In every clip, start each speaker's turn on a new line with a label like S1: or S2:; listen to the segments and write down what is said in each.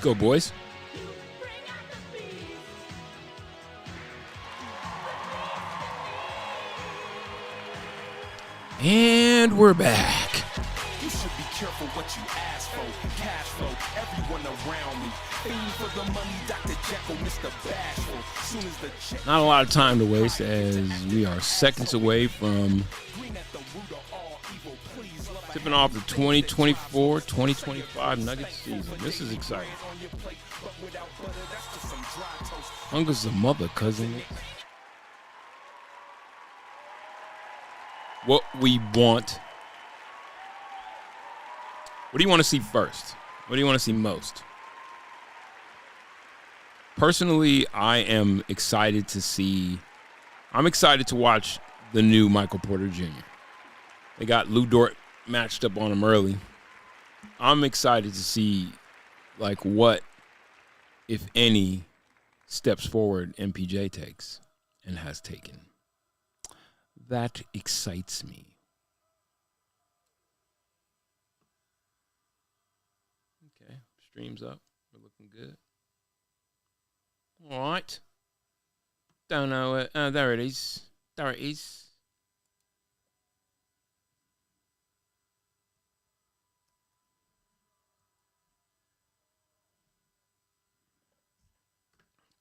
S1: go, boys. And we're back.
S2: You should be careful what you ask for. Cash flow, everyone around me. Aim for the money, Dr. Jekyll, Mr. Bashful. Soon as the check.
S1: Not a lot of time to waste as we are seconds away from tipping off the 2024-2025 Nuggets season. This is exciting. Hunger's the mother, cousin. What we want. What do you want to see first? What do you want to see most? Personally, I am excited to see. I'm excited to watch the new Michael Porter Jr. They got Lou Dort matched up on him early. I'm excited to see, like, what, if any, steps forward MPJ takes and has taken. That excites me. Okay, stream's up. We're looking good. All right. Don't know it. There it is. There it is.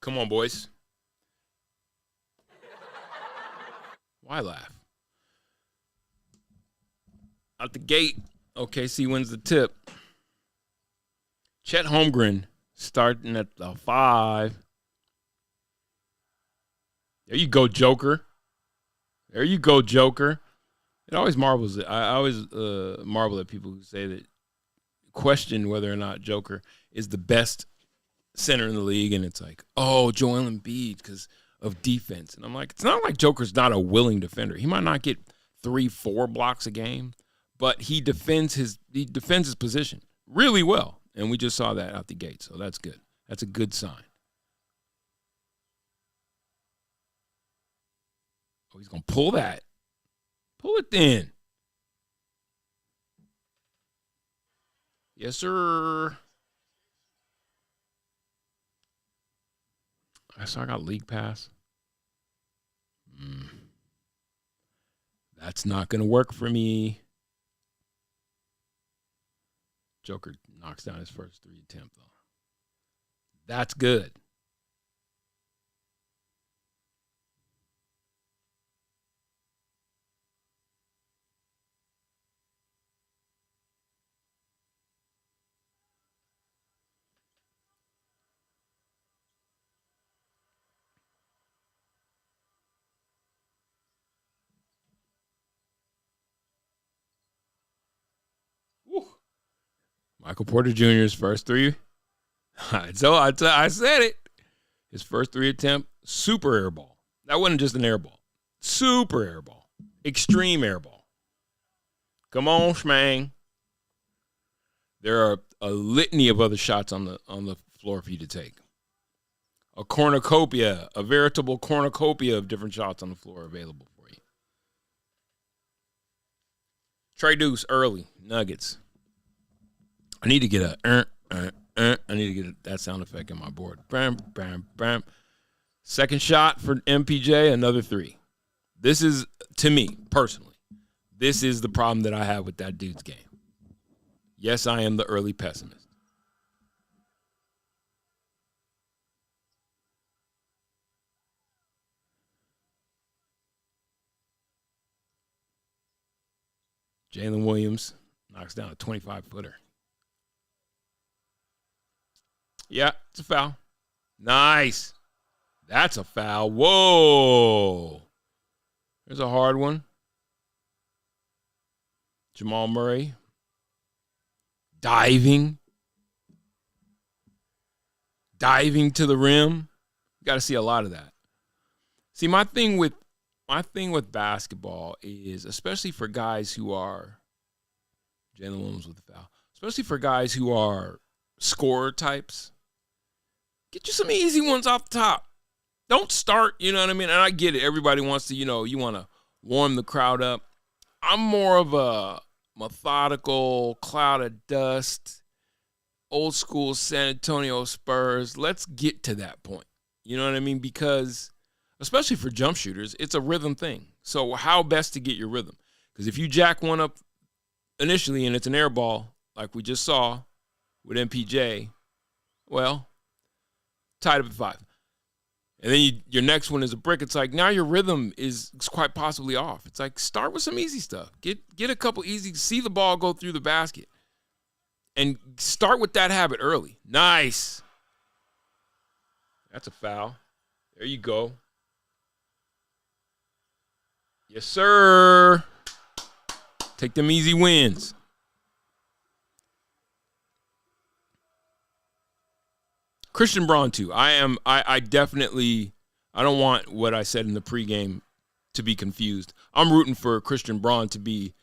S1: Come on, boys. Why laugh? Out the gate, OKC wins the tip. Chet Holmgren starting at the 5. There you go, Joker. There you go, Joker. It always marvels. I always marvel at people who say that, question whether or not Joker is the best center in the league, and it's like, oh, Joel Embiid because of defense. And I'm like, it's not like Joker's not a willing defender. He might not get 3-4 blocks a game, but he defends his position really well. And we just saw that out the gate, so that's good. That's a good sign. Oh, he's going to pull that. Pull it then. Yes, sir. I got league pass. That's not going to work for me. Joker knocks down his first 3 attempt, though. That's good. Michael Porter Jr.'s first 3. So I said it. His first 3 attempt, super air ball. That wasn't just an air ball. Super air ball. Extreme air ball. Come on, Schmang. There are a litany of other shots on the floor for you to take. A cornucopia, a veritable cornucopia of different shots on the floor available for you. Trey Deuce early, Nuggets. I need to get that sound effect in my board. Bam, bam, bam. Second shot for MPJ, another 3. This is, to me, personally, this is the problem that I have with that dude's game. Yes, I am the early pessimist. Jalen Williams knocks down a 25-footer. Yeah, it's a foul. Nice. That's a foul. Whoa. There's a hard one. Jamal Murray. Diving to the rim. You got to see a lot of that. See, my thing with basketball is, especially for guys who are Jalen Williams with the foul, especially for guys who are scorer types, get you some easy ones off the top. Don't start, you know what I mean? And I get it. Everybody wants to, you want to warm the crowd up. I'm more of a methodical cloud of dust, old school San Antonio Spurs. Let's get to that point. You know what I mean? Because especially for jump shooters, it's a rhythm thing. So how best to get your rhythm? Because if you jack one up initially and it's an air ball, like we just saw with MPJ, well, tied up at 5. And then your next one is a brick. It's like now your rhythm is quite possibly off. It's like start with some easy stuff. Get a couple easy, see the ball go through the basket. And start with that habit early. Nice. That's a foul. There you go. Yes, sir. Take them easy wins. Christian Braun, too. I definitely, I don't want what I said in the pregame to be confused. I'm rooting for Christian Braun to be,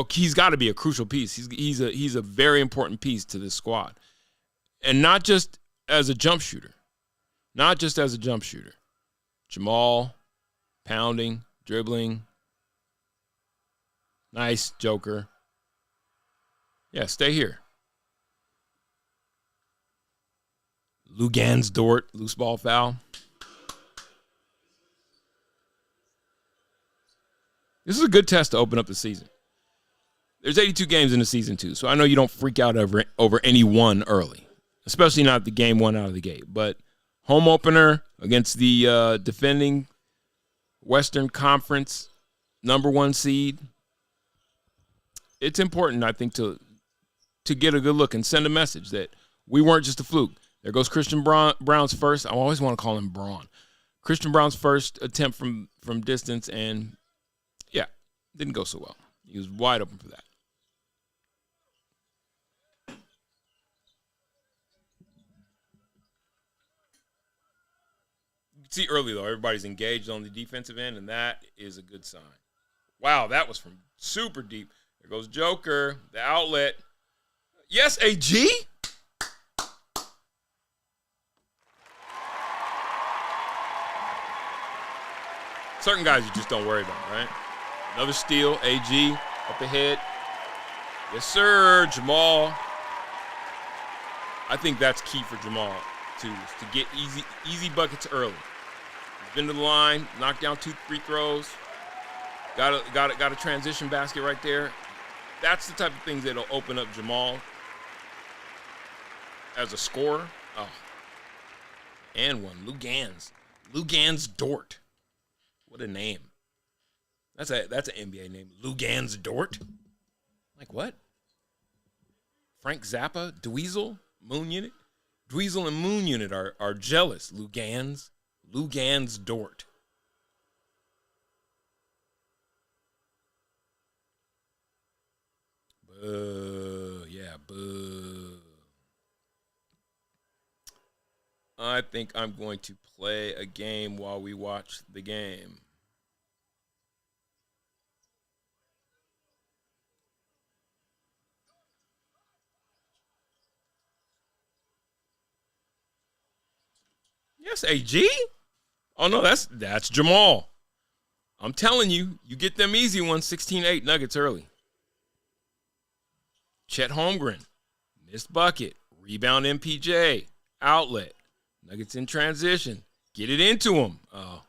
S1: he's got to be a crucial piece. He's a very important piece to this squad. And not just as a jump shooter. Not just as a jump shooter. Jamal, pounding, dribbling. Nice, Joker. Yeah, stay here. Lugan's Dort, loose ball foul. This is a good test to open up the season. There's 82 games in the season, too, so I know you don't freak out over any one early, especially not the game one out of the gate. But home opener against the defending Western Conference #1 seed, it's important, I think, to get a good look and send a message that we weren't just a fluke. There goes Christian Brown's first. I always want to call him Braun. Christian Brown's first attempt from distance, and, yeah, didn't go so well. He was wide open for that. You can see early, though, everybody's engaged on the defensive end, and that is a good sign. Wow, that was from super deep. There goes Joker, the outlet. Yes, AG? Certain guys you just don't worry about, right? Another steal, AG, up ahead. Yes, sir, Jamal. I think that's key for Jamal, too, is to get easy buckets early. He's been to the line, knocked down 2 free throws. Got a transition basket right there. That's the type of things that'll open up Jamal as a scorer. Oh, and one, Lugan's Dort. What a name. That's an NBA name. Lugan's Dort. Like what? Frank Zappa, Dweezil, Moon Unit. Dweezil and Moon Unit are jealous. Lugan's Dort. Boo. Yeah, boo. I think I'm going to play a game while we watch the game. Yes, AG? Oh, no, that's Jamal. I'm telling you, you get them easy ones, 16-8 Nuggets early. Chet Holmgren, missed bucket, rebound MPJ, outlet. Nuggets in transition. Get it into him. Oh.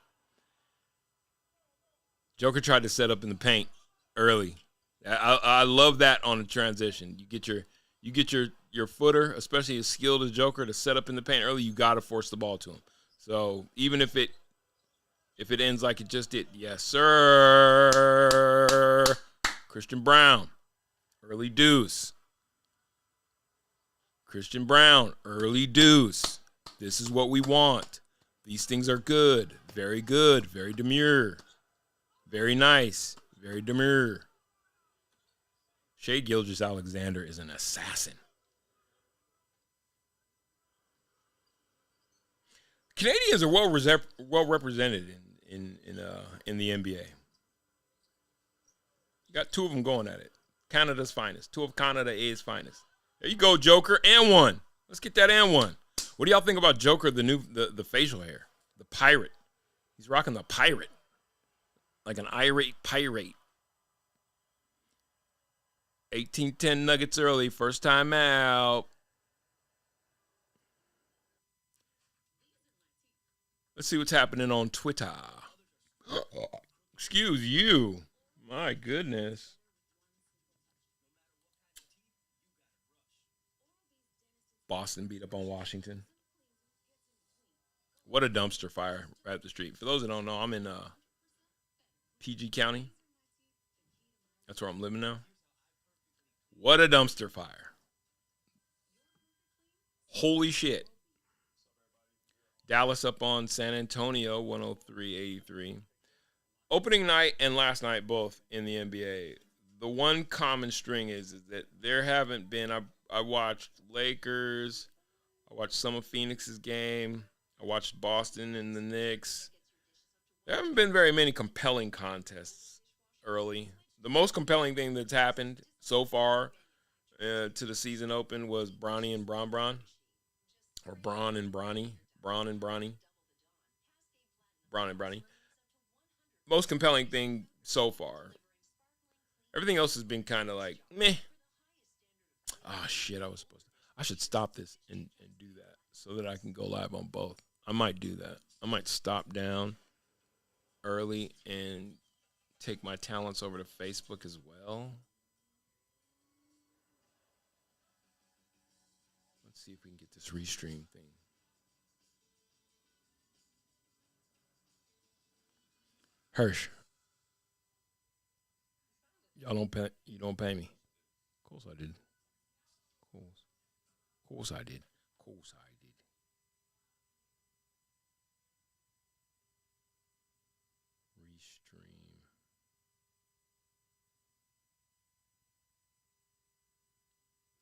S1: Joker tried to set up in the paint early. I love that on a transition. You get your footer, especially as skilled as Joker, to set up in the paint early. You got to force the ball to him. So even if it ends like it just did, yes sir. Christian Brown, early deuce. Christian Brown, early deuce. This is what we want. These things are good, very demure, very nice, very demure. Shai Gilgeous-Alexander is an assassin. Canadians are well represented in the NBA. You got 2 of them going at it. Canada's finest. 2 of Canada's finest. There you go, Joker, and one. Let's get that and one. What do y'all think about Joker, the facial hair? The pirate. He's rocking the pirate. Like an irate pirate. 18-10 Nuggets early. First time out. Let's see what's happening on Twitter. Excuse you. My goodness. Boston beat up on Washington. What a dumpster fire right up the street. For those that don't know, I'm in PG County. That's where I'm living now. What a dumpster fire. Holy shit. Dallas up on San Antonio, 103-83. Opening night and last night both in the NBA. The one common string is that there haven't been, I watched Lakers, I watched some of Phoenix's game, I watched Boston and the Knicks. There haven't been very many compelling contests early. The most compelling thing that's happened so far to the season open was Bronny and Bron. Or Braun and Bronny. Braun and Bronny. Braun and Bronny. Most compelling thing so far. Everything else has been kind of like, meh. Ah, shit, I should stop this and do that so that I can go live on both. I might do that. I might stop down early and take my talents over to Facebook as well. Let's see if we can get this restream thing. Hirsch, you don't pay me. Of course I did. Of course I did. Restream.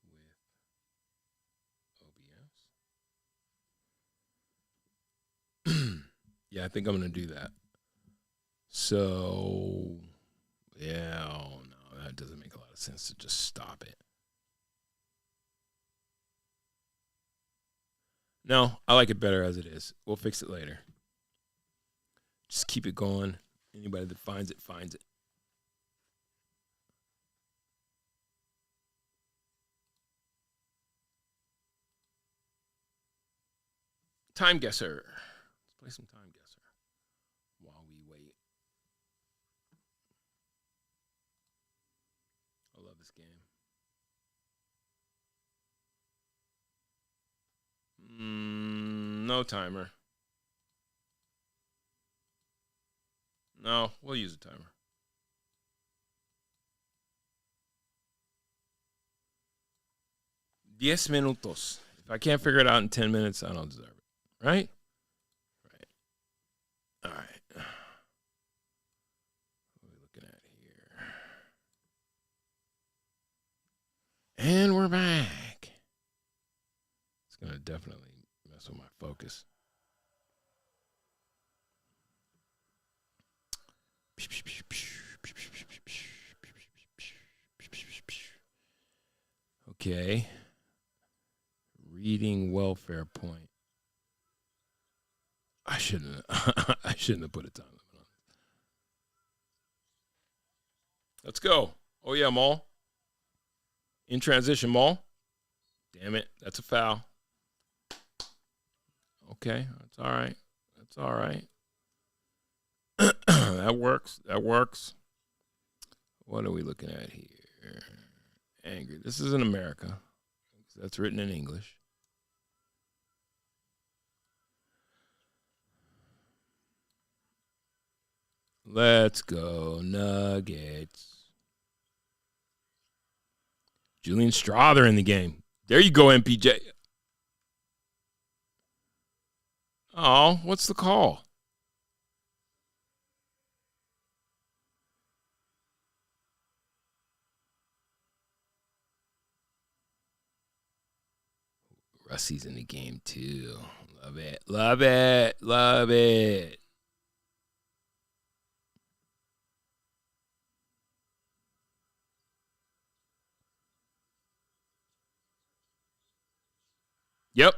S1: With OBS. Yeah, I think I'm going to do that. So, yeah, oh no, that doesn't make a lot of sense to just stop it. No, I like it better as it is. We'll fix it later. Just keep it going. Anybody that finds it, finds it. Time guesser. Let's play some time guesser while we wait. I love this game. No timer. No, we'll use a timer. Diez minutos. If I can't figure it out in 10 minutes, I don't deserve it. Right? Right. All right. What are we looking at here? And we're back. It's going to definitely mess with my focus. Okay. Reading welfare point. I shouldn't have put a time limit on it. Let's go. Oh yeah, Maul. In transition, Maul. Damn it. That's a foul. Okay. That's all right. That's all right. That works. What are we looking at here? Angry. This is in America. That's written in English. Let's go, Nuggets. Julian Strawther in the game. There you go, MPJ. Oh, what's the call? Rusty's in the game too. Love it. Love it. Love it. Yep.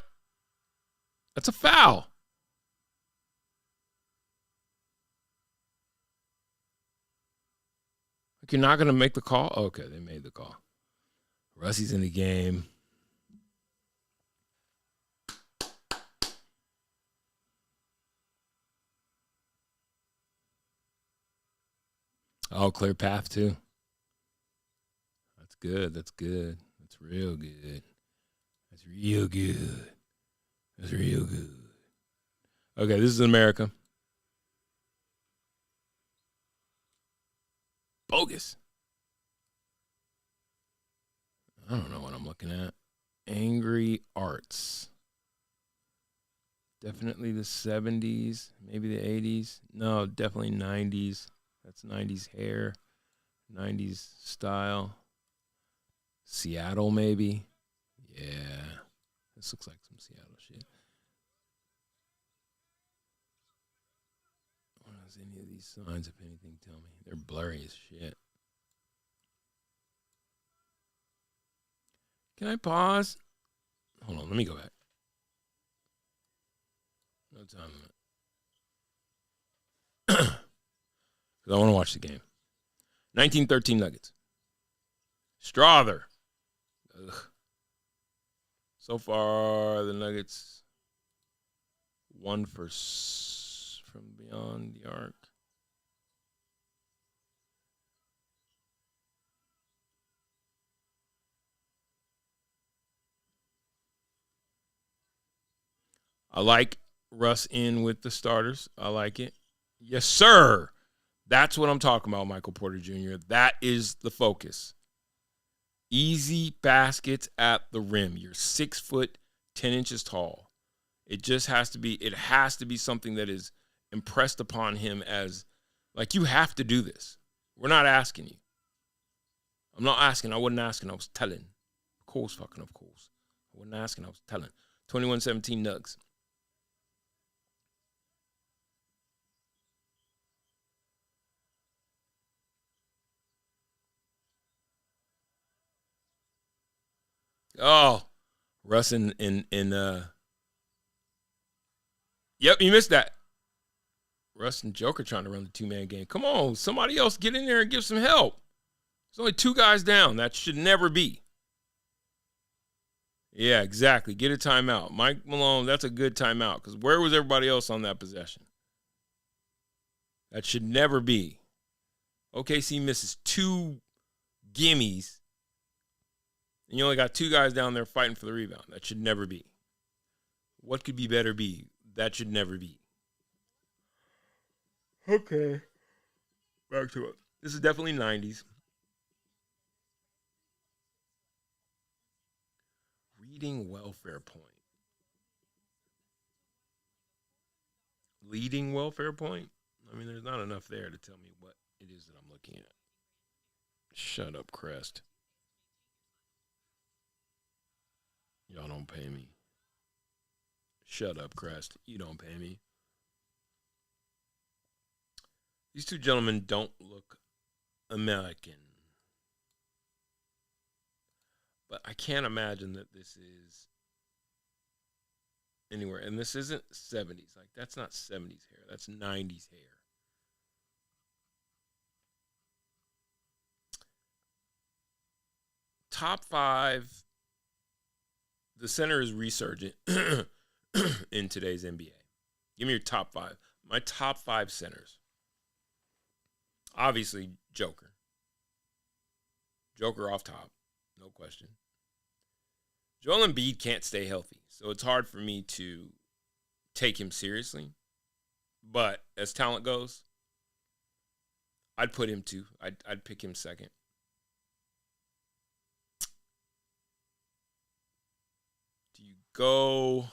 S1: That's a foul. Like you're not going to make the call? Okay, they made the call. Rusty's in the game. Oh, clear path too. That's good. That's good. That's real good. That's real good. That's real good. Okay, this is America. Bogus. I don't know what I'm looking at. Angry Arts. Definitely the 70s, maybe the 80s. No, definitely 90s. That's 90s hair, 90s style. Seattle, maybe. Yeah. This looks like some Seattle shit. What does any of these signs, if anything, tell me? They're blurry as shit. Can I pause? Hold on, let me go back. No time. Because I want to watch the game. 1913 Nuggets. Strother. Ugh. So far, the Nuggets won from beyond the arc. I like Russ in with the starters. I like it. Yes, sir. That's what I'm talking about, Michael Porter Jr. That is the focus. Easy baskets at the rim. You're 6 foot, 10 inches tall. It just has to be something that is impressed upon him as, like, you have to do this. We're not asking you. I'm not asking. I wasn't asking. I was telling. Of course, fucking of course. I wasn't asking. I was telling. 21-17 Nugs. Oh, Russ in yep, you missed that. Russ and Joker trying to run the 2-man game. Come on, somebody else get in there and give some help. There's only 2 guys down. That should never be. Yeah, exactly. Get a timeout. Mike Malone, that's a good timeout because where was everybody else on that possession? That should never be. OKC misses 2 gimmies. And you only got 2 guys down there fighting for the rebound. That should never be. What could be better be? That should never be. Okay. Back to it. This is definitely 90s. Reading welfare point. Leading welfare point? I mean, there's not enough there to tell me what it is that I'm looking at. Shut up, Crest. Y'all don't pay me. Shut up, Crest. You don't pay me. These 2 gentlemen don't look American. But I can't imagine that this is anywhere. And this isn't 70s. Like, that's not 70s hair. That's 90s hair. Top 5. The center is resurgent in today's NBA. Give me your top 5. My top 5 centers. Obviously, Joker. Joker off top. No question. Joel Embiid can't stay healthy, so it's hard for me to take him seriously. But as talent goes, I'd put him 2. I'd pick him second. Do you go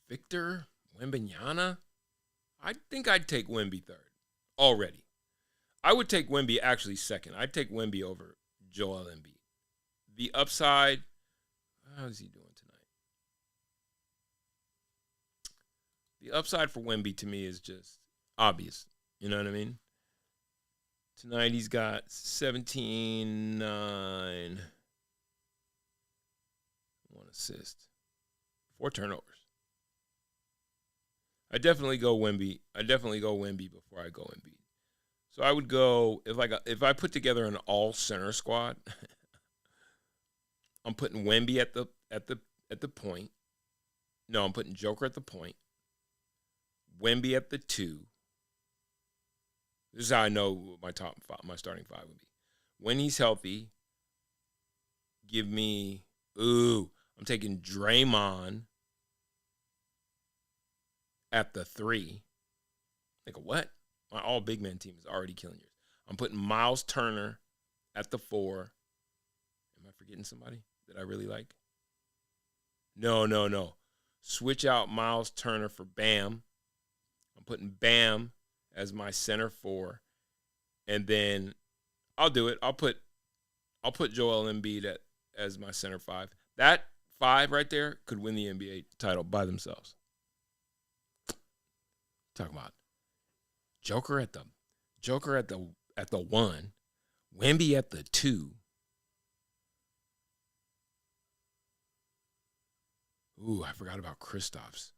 S1: Victor Wembanyama? I think I'd take Wemby third already. I would take Wemby actually second. I'd take Wemby over Joel Embiid. The upside, how is he doing tonight? The upside for Wemby to me is just obvious. You know what I mean? Tonight he's got 17, 9, 1 assist, 4 turnovers. I definitely go Wemby before I go Embiid. So I would go if I put together an all center squad. I'm putting Wemby at the point. No, I'm putting Joker at the point. Wemby at the 2. This is how I know what my starting 5 would be. When he's healthy, give me I'm taking Draymond at the 3. Like what? My all big man team is already killing yours. I'm putting Miles Turner at the 4. Am I forgetting somebody that I really like? No. Switch out Miles Turner for Bam. I'm putting Bam as my center 4. And then I'll do it. I'll put Joel Embiid as my center 5. That 5 right there could win the NBA title by themselves. Talking about Joker at the 1, Wemby at the 2. Ooh, I forgot about Kristaps.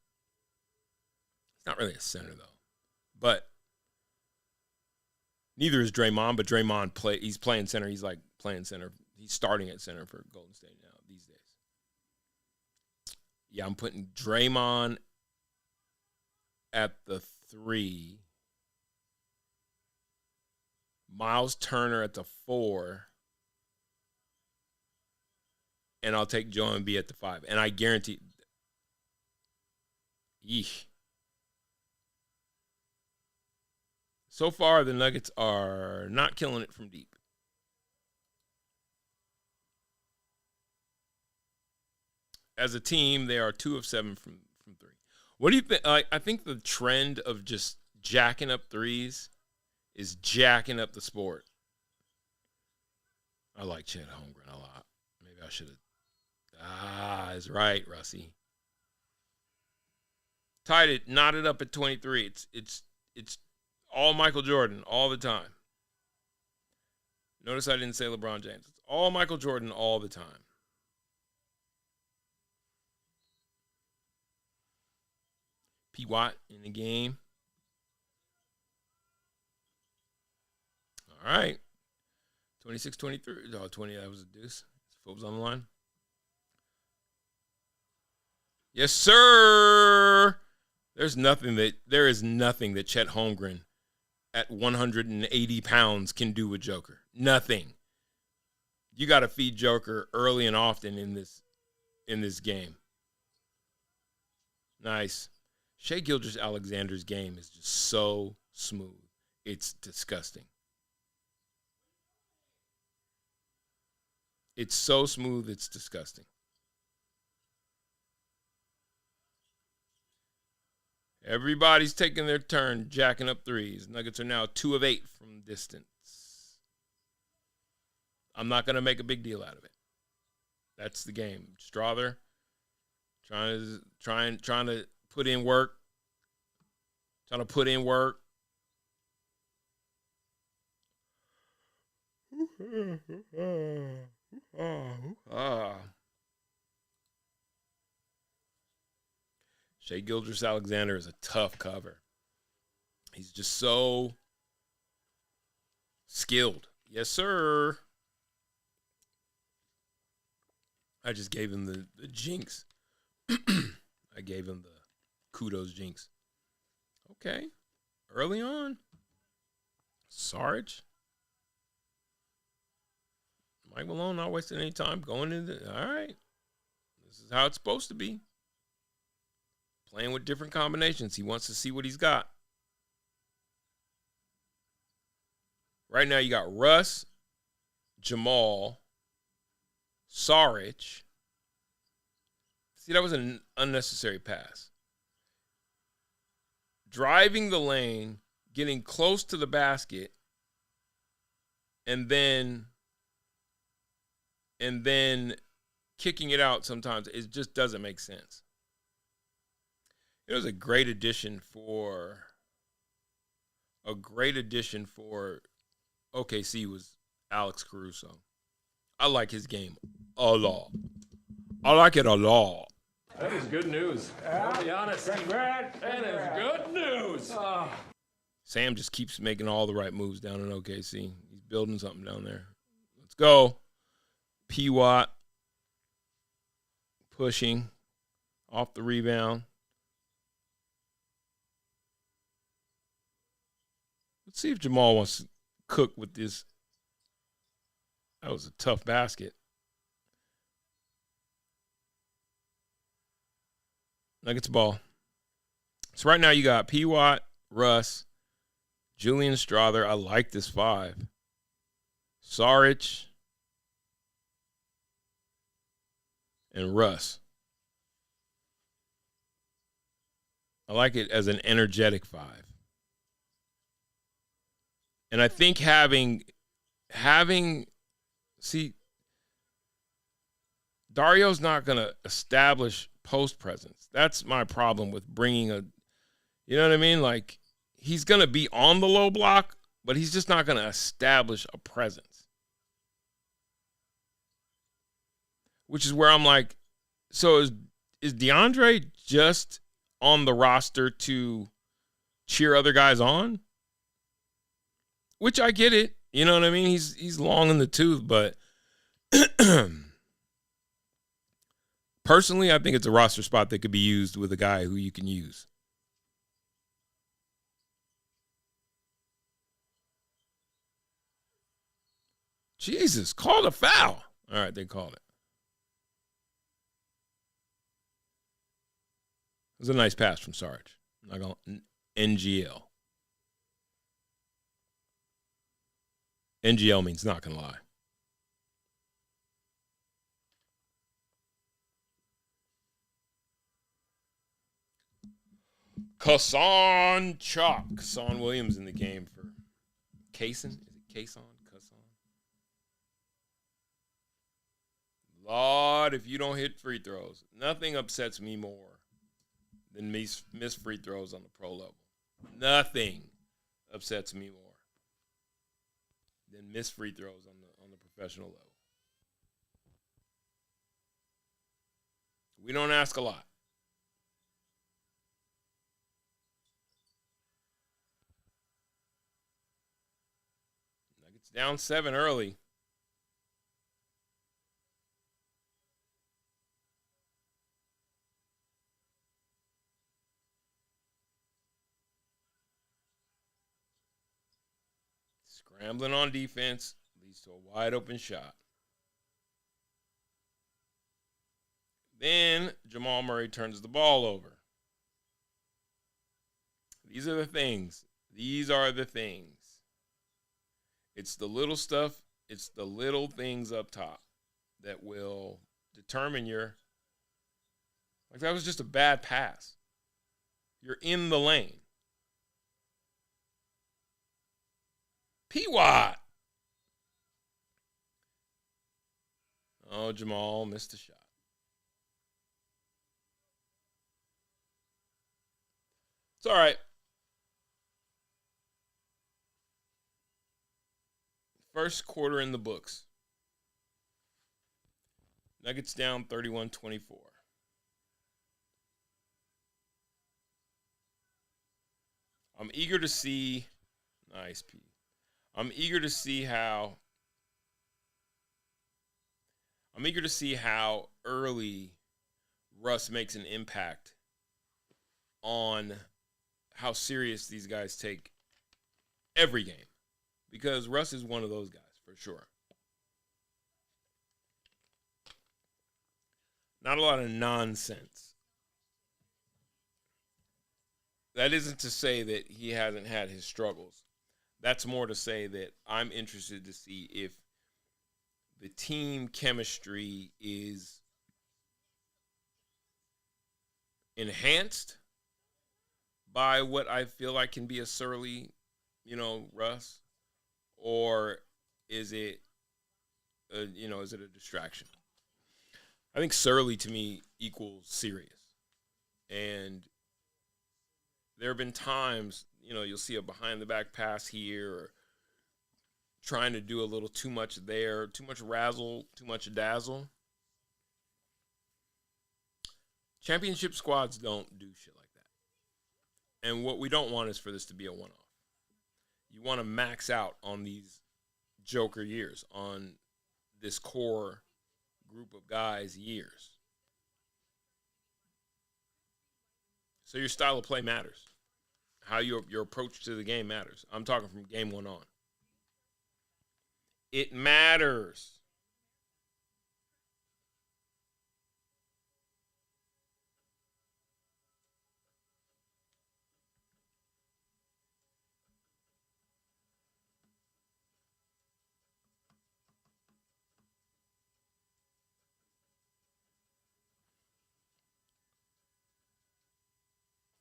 S1: He's not really a center though, but neither is Draymond. But Draymond he's playing center. He's like playing center. He's starting at center for Golden State now these days. Yeah, I'm putting Draymond at the 3. Miles Turner at the 4. And I'll take Joel Embiid at the 5. And I guarantee. Yeesh. So far, the Nuggets are not killing it from deep. As a team, they are 2 of 7 from 3. What do you think? I think the trend of just jacking up threes is jacking up the sport. I like Chet Holmgren a lot. Maybe I should have. That's right, Russie. Tied it, knotted up at 23. It's all Michael Jordan all the time. Notice I didn't say LeBron James. It's all Michael Jordan all the time. P. Watt in the game. All right. 26-23. Oh, 20, that was a deuce. Forbes on the line. Yes, sir. There is nothing that Chet Holmgren at 180 pounds can do with Joker. Nothing. You got to feed Joker early and often in this game. Nice. Shai Gilgeous-Alexander's game is just so smooth. It's disgusting. It's so smooth, it's disgusting. Everybody's taking their turn jacking up threes. Nuggets are now 2 of 8 from distance. I'm not going to make a big deal out of it. That's the game. Strother trying to put in work. Trying to put in work. Shai Gilgeous-Alexander is a tough cover. He's just so skilled. Yes, sir. I just gave him the jinx. I gave him the kudos jinx. Okay. Early on. Sarge. Mike Malone not wasting any time going into all right. This is how it's supposed to be. Playing with different combinations. He wants to see what he's got. Right now you got Russ, Jamal, Saric. See, that was an unnecessary pass. Driving the lane, getting close to the basket, and then kicking it out sometimes. It just doesn't make sense. It was a great addition for OKC was Alex Caruso. I like his game a lot. I like it a lot.
S3: That is good news. I'll be honest.
S4: Congrats.
S3: That is good news.
S1: Sam just keeps making all the right moves down in OKC. He's building something down there. Let's go. P. Watt pushing off the rebound. Let's see if Jamal wants to cook with this. That was a tough basket. Nuggets ball. So right now you got P. Watt, Russ, Julian Strawther. I like this 5. Saric and Russ. I like it as an energetic 5. And I think having Dario's not going to establish post presence. That's my problem with bringing you know what I mean? Like, he's going to be on the low block, but he's just not going to establish a presence. Which is where I'm like, so is DeAndre just on the roster to cheer other guys on? Which I get it. You know what I mean? He's long in the tooth, but personally, I think it's a roster spot that could be used with a guy who you can use. Jesus, called a foul. All right, they called it. It was a nice pass from Sarge. Not gonna NGL. NGL means not gonna lie. Kasson Chalk. Kasson Williams in the game for Kaysen. Is it Kayson? Kasson. Lord, if you don't hit free throws, nothing upsets me more than miss free throws on the pro level. Nothing upsets me more than miss free throws on the professional level. We don't ask a lot. Nuggets down 7 early. Scrambling on defense leads to a wide open shot. Then Jamal Murray turns the ball over. These are the things. These are the things. It's the little stuff. It's the little things up top that will determine like, that was just a bad pass. You're in the lane. P-Watt. Oh, Jamal missed a shot. It's all right. First quarter in the books. Nuggets down 31-24. I'm eager to see. Nice, P. I'm eager to see how early Russ makes an impact on how serious these guys take every game. Because Russ is one of those guys, for sure. Not a lot of nonsense. That isn't to say that he hasn't had his struggles. That's more to say that I'm interested to see if the team chemistry is enhanced by what I feel like can be a surly, Russ, or is it, is it a distraction? I think surly to me equals serious, and there have been times, you'll see a behind-the-back pass here, or trying to do a little too much there, too much razzle, too much dazzle. Championship squads don't do shit like that. And what we don't want is for this to be a one-off. You want to max out on these Joker years, on this core group of guys' years. So your style of play matters. How your approach to the game matters. I'm talking from game one on. It matters.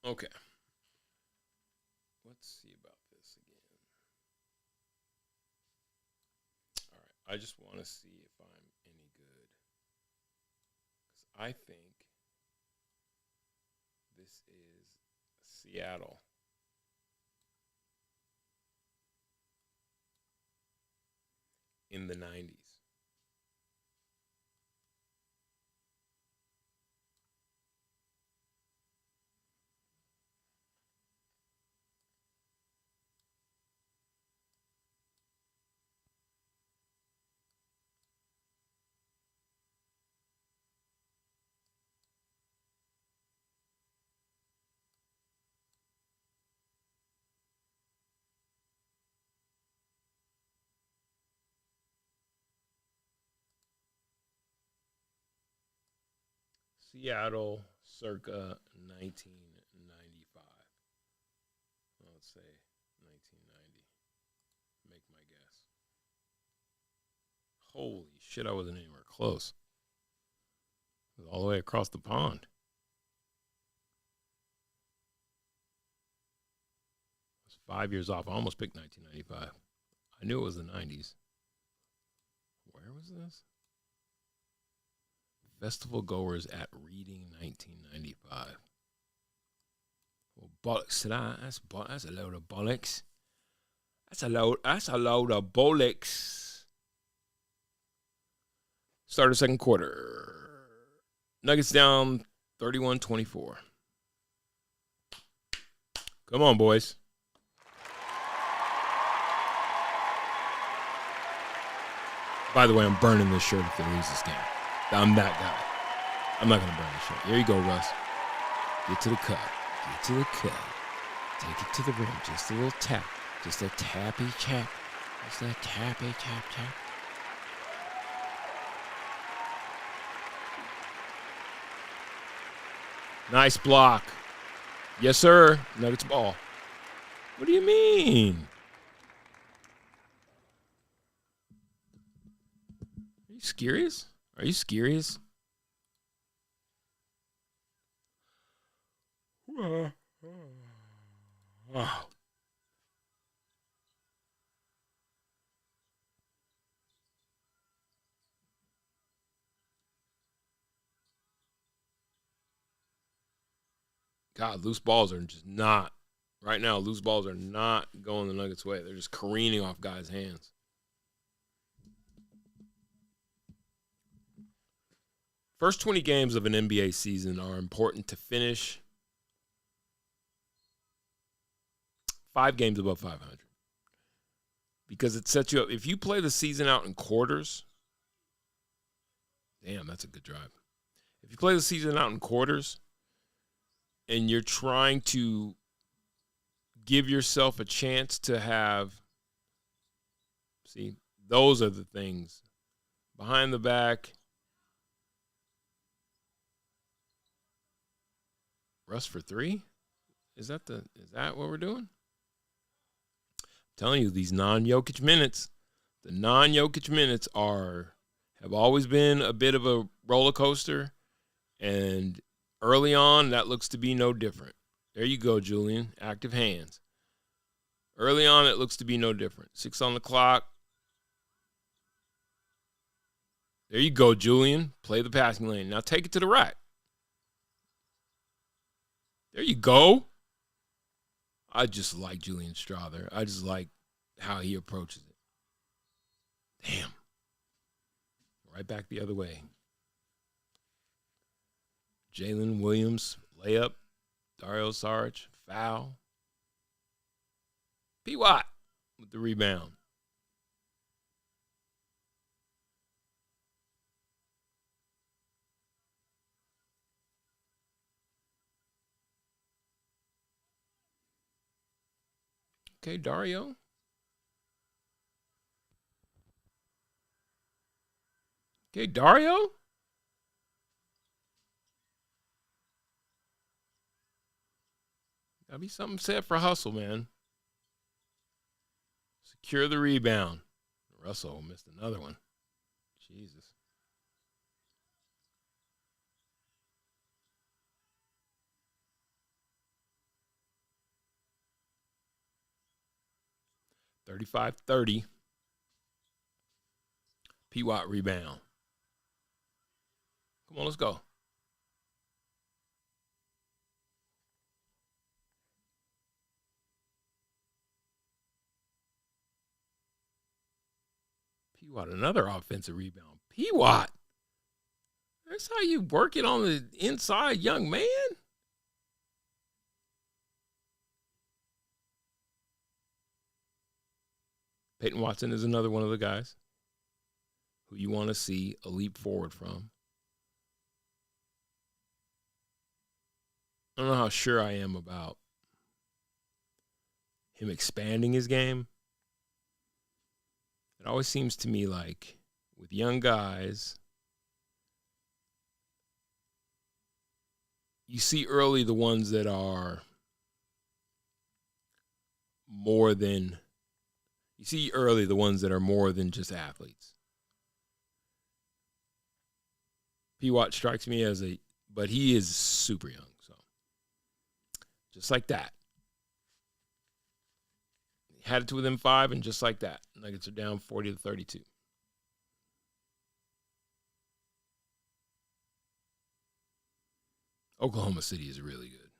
S1: Okay. Let's see about this again. All right. I just want to see if I'm any good. Because I think this is Seattle. In the 90s. Seattle circa 1995. Let's say 1990. Make my guess. Holy shit, I wasn't anywhere close. It was all the way across the pond. I was 5 years off. I almost picked 1995. I knew it was the 90s. Where was this? Festival goers at Reading 1995. Well, bollocks to that. That's a load of bollocks. That's a load of bollocks. Start of second quarter. Nuggets down 31-24. Come on, boys. By the way, I'm burning this shirt if they lose this game. I'm that guy. I'm not going to burn this shirt. Here you go, Russ. Get to the cup. Get to the cup. Take it to the rim. Just a little tap. Just a tappy tap. Just a tappy tap tap. Nice block. Yes, sir. Nuggets ball. What do you mean? Are you serious? Are you serious? Wow. God, loose balls are just not. Right now, loose balls are not going the Nuggets' way. They're just careening off guys' hands. First 20 games of an NBA season are important to finish 5 games above 500. Because it sets you up. If you play the season out in quarters, damn, that's a good drive. If you play the season out in quarters and you're trying to give yourself a chance to have, see, those are the things. Behind the back, Russ for 3? Is that what we're doing? I'm telling you, these non-Jokic minutes, the non-Jokic minutes have always been a bit of a roller coaster, and early on, that looks to be no different. There you go, Julian. Active hands. Early on, it looks to be no different. 6 on the clock. There you go, Julian. Play the passing lane. Now take it to the rack. There you go. I just like Julian Strawther. I just like how he approaches it. Damn. Right back the other way. Jalen Williams, layup. Dario Saric, foul. P. Watt. with the rebound. Okay, Dario. Okay, Dario. Gotta be something said for hustle, man. Secure the rebound. Russell missed another one. Jesus. (35-30). P. Watt rebound. Come on, let's go. P. Watt, another offensive rebound. P. Watt. That's how you work it on the inside, young man. Peyton Watson is another one of the guys who you want to see a leap forward from. I don't know how sure I am about him expanding his game. It always seems to me like with young guys, you see early the ones that are more than just athletes. P. Watt strikes me as but he is super young. So just like that. Had it to within 5, and just like that, Nuggets are down 40-32. Oklahoma City is really good.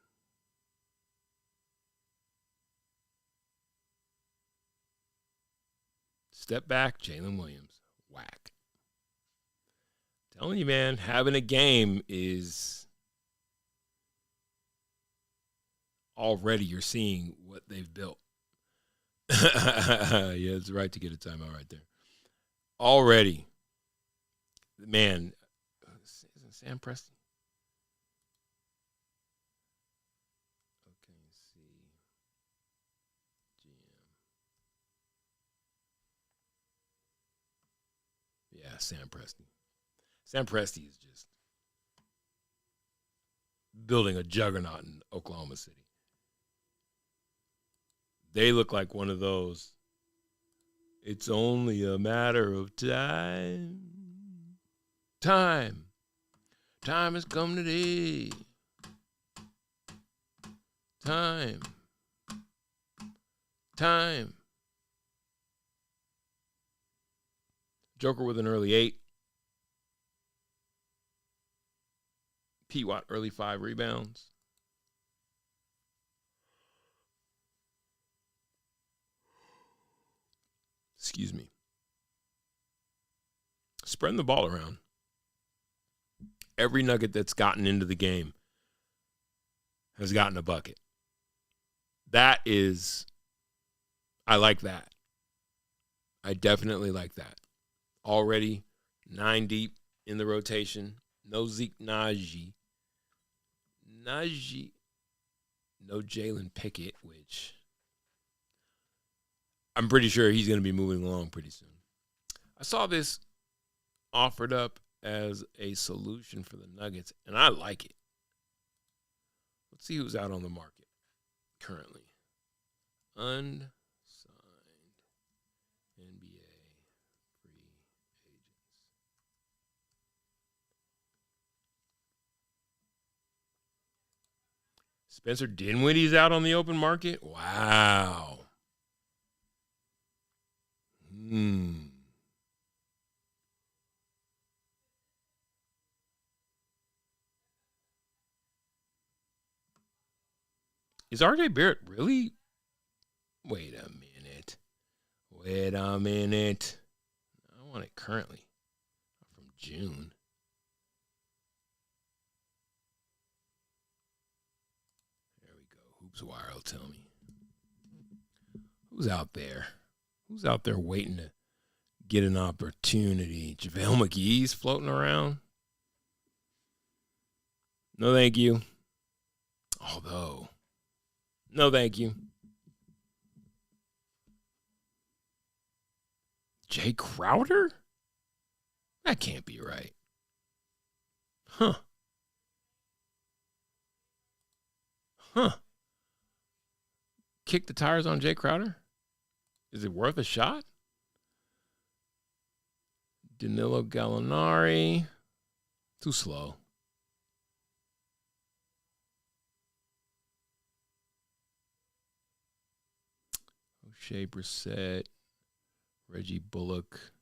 S1: Step back, Jalen Williams. Whack. Telling you, man, having a game is already you're seeing what they've built. Yeah, it's right to get a timeout right there. Already, man, is it Sam Presti? Okay, let's see. GM. Yeah, Sam Presti. Sam Presti is just building a juggernaut in Oklahoma City. They look like one of those. It's only a matter of time. Time has come today. Time. Joker with an early 8. P. Watt early 5 rebounds. Excuse me. Spreading the ball around. Every Nugget that's gotten into the game has gotten a bucket. I like that. I definitely like that. Already 9 deep in the rotation. No Zeke Naji. No Jalen Pickett, which I'm pretty sure he's going to be moving along pretty soon. I saw this offered up as a solution for the Nuggets, and I like it. Let's see who's out on the market currently. Unsigned NBA free agents. Spencer Dinwiddie's out on the open market? Wow. Is RJ Barrett really? Wait a minute. I want it currently. From June. There we go. Hoops Wire will tell me. Who's out there? Who's out there waiting to get an opportunity? JaVale McGee's floating around. No, thank you. Although, no, thank you. Jay Crowder? That can't be right. Huh. Kick the tires on Jay Crowder? Is it worth a shot? Danilo Gallinari. Too slow. O'Shea Brissett. Reggie Bullock.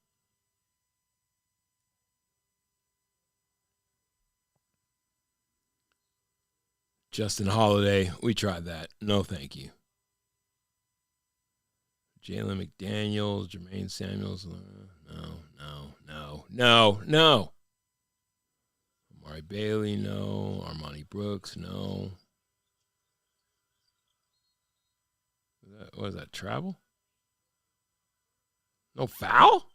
S1: Justin Holiday. We tried that. No, thank you. Jalen McDaniels, Jermaine Samuels. No. Amari Bailey, no. Armani Brooks, no. What is that, travel? No foul?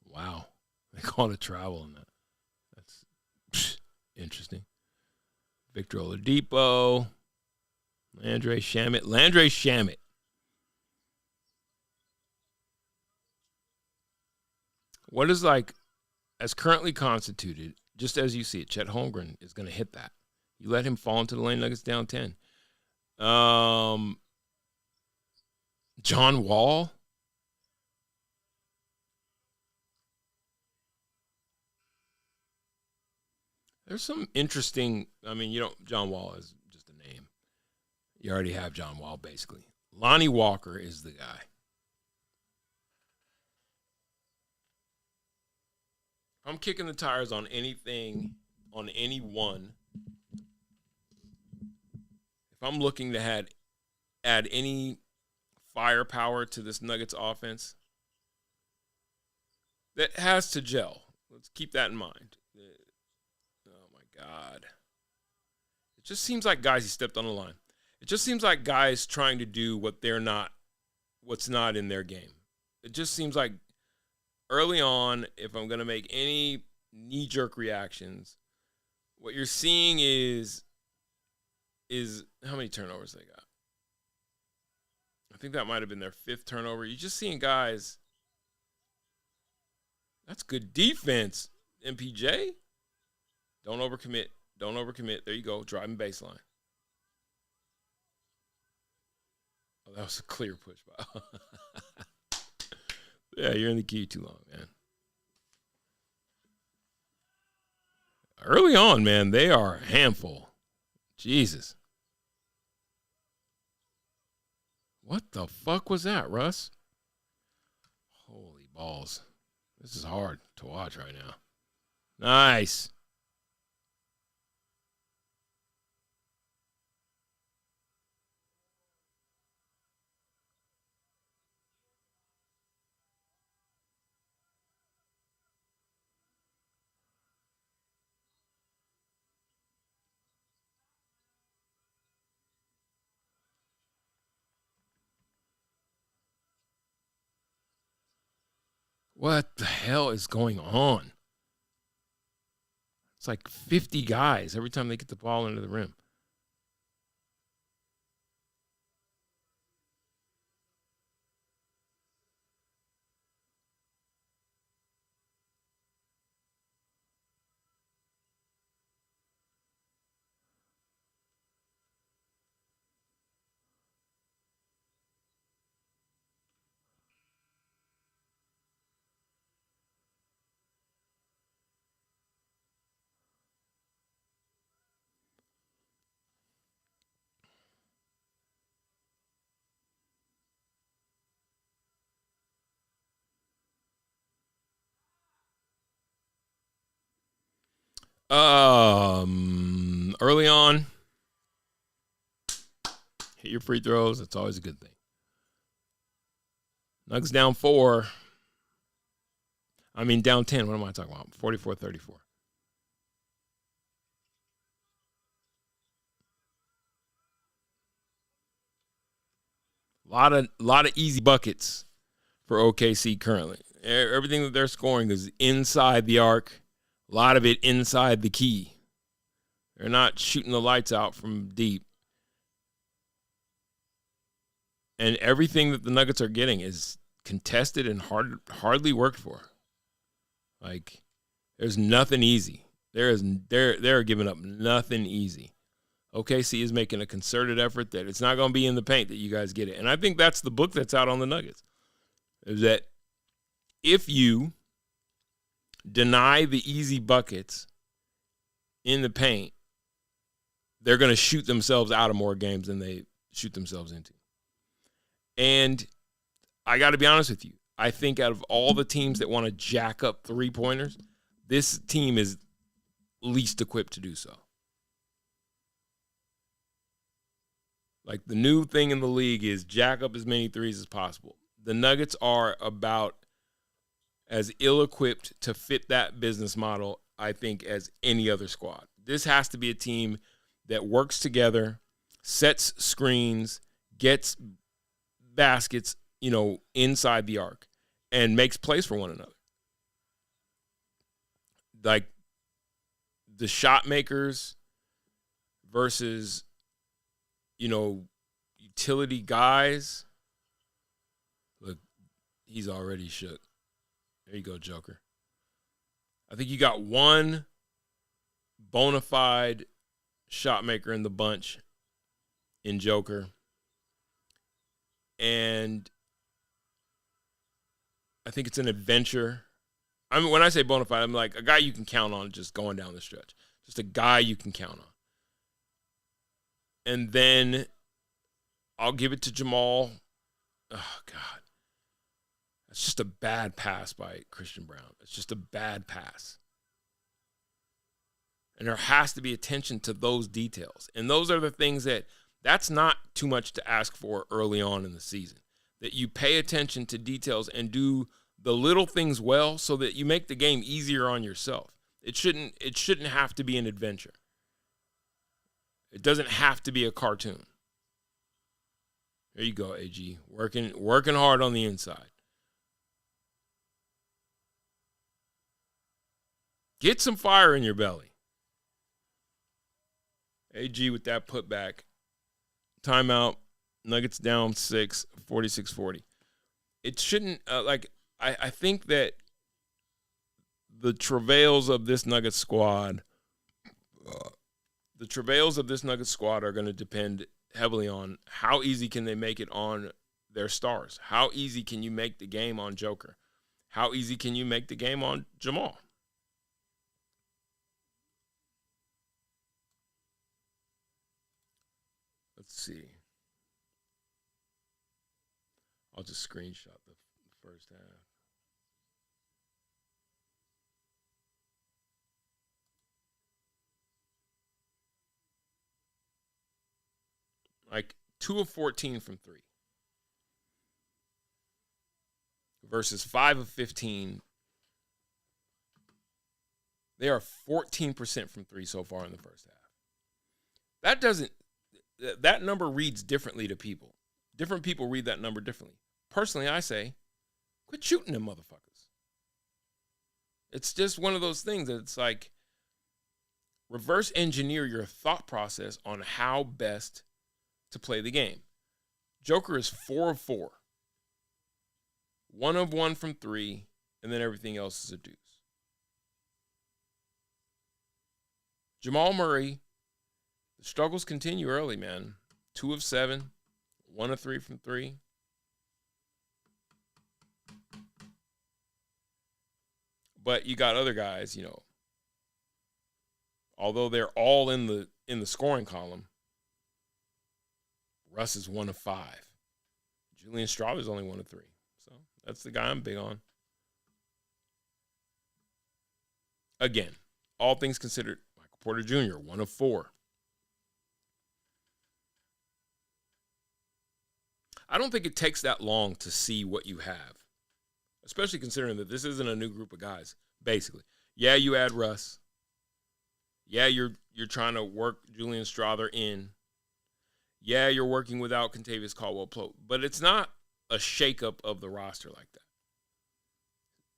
S1: Wow. They called it travel in that. That's interesting. Victor Oladipo. Landry Shamet. What is like, as currently constituted, just as you see it, Chet Holmgren is going to hit that. You let him fall into the lane, Nuggets down 10. John Wall. There's some interesting, John Wall is just a name. You already have John Wall, basically. Lonnie Walker is the guy. I'm kicking the tires on anything, on anyone. If I'm looking to add any firepower to this Nuggets offense, that has to gel. Let's keep that in mind. Oh, my God. It just seems like guys, he stepped on the line. It just seems like guys trying to do what's not in their game. It just seems like early on, if I'm going to make any knee-jerk reactions, what you're seeing is how many turnovers they got. I think that might have been their 5th turnover. You're just seeing guys, that's good defense, MPJ. Don't overcommit. There you go, driving baseline. Oh, that was a clear push. Yeah, you're in the key too long, man. Early on, man, they are a handful. Jesus. What the fuck was that, Russ? Holy balls. This is hard to watch right now. Nice. What the hell is going on? It's like 50 guys every time they get the ball into the rim. Early on, hit your free throws. That's always a good thing. Nuggets down 4. Down 10. What am I talking about? 44-34. lot of easy buckets for OKC currently. Everything that they're scoring is inside the arc. A lot of it inside the key. They're not shooting the lights out from deep. And everything that the Nuggets are getting is contested and hardly worked for. Like, there's nothing easy. They're giving up nothing easy. OKC is making a concerted effort that it's not going to be in the paint that you guys get it. And I think that's the book that's out on the Nuggets. Is that if you deny the easy buckets in the paint, they're going to shoot themselves out of more games than they shoot themselves into. And I got to be honest with you. I think out of all the teams that want to jack up three-pointers, this team is least equipped to do so. Like, the new thing in the league is jack up as many threes as possible. The Nuggets are about as ill-equipped to fit that business model, I think, as any other squad. This has to be a team that works together, sets screens, gets baskets, inside the arc, and makes plays for one another. Like, the shot makers versus, utility guys. Look, he's already shook. There you go, Joker. I think you got one bona fide shot maker in the bunch in Joker. And I think it's an adventure. I mean, when I say bona fide, I'm like a guy you can count on just going down the stretch. Just a guy you can count on. And then I'll give it to Jamal. Oh, God. That's just a bad pass by Christian Brown. It's just a bad pass. And there has to be attention to those details. And those are the things that's not too much to ask for early on in the season. That you pay attention to details and do the little things well so that you make the game easier on yourself. It shouldn't have to be an adventure. It doesn't have to be a cartoon. There you go, AG. Working hard on the inside. Get some fire in your belly. AG with that putback. Timeout. Nuggets down 6, 46-40. It shouldn't, I think that the travails of this Nuggets squad are going to depend heavily on how easy can they make it on their stars. How easy can you make the game on Joker? How easy can you make the game on Jamal? Let's see. I'll just screenshot the first half. Like 2 of 14 from 3 versus 5 of 15. They are 14% from 3 so far in the first half. That number reads differently to people. Different people read that number differently. Personally, I say, quit shooting them motherfuckers. It's just one of those things that it's like reverse engineer your thought process on how best to play the game. Joker is 4 of 4. 1 of 1 from 3, and then everything else is a deuce. Jamal Murray, the struggles continue early, man. 2 of 7, 1 of 3 from 3. But you got other guys, although they're all in the scoring column. Russ is 1 of 5. Julian Strawther is only 1 of 3. So that's the guy I'm big on. Again, all things considered, Michael Porter Jr., 1 of 4. I don't think it takes that long to see what you have, especially considering that this isn't a new group of guys, basically. Yeah, you add Russ. Yeah, you're trying to work Julian Strawther in. Yeah, you're working without Kentavious Caldwell-Pope, but it's not a shakeup of the roster like that.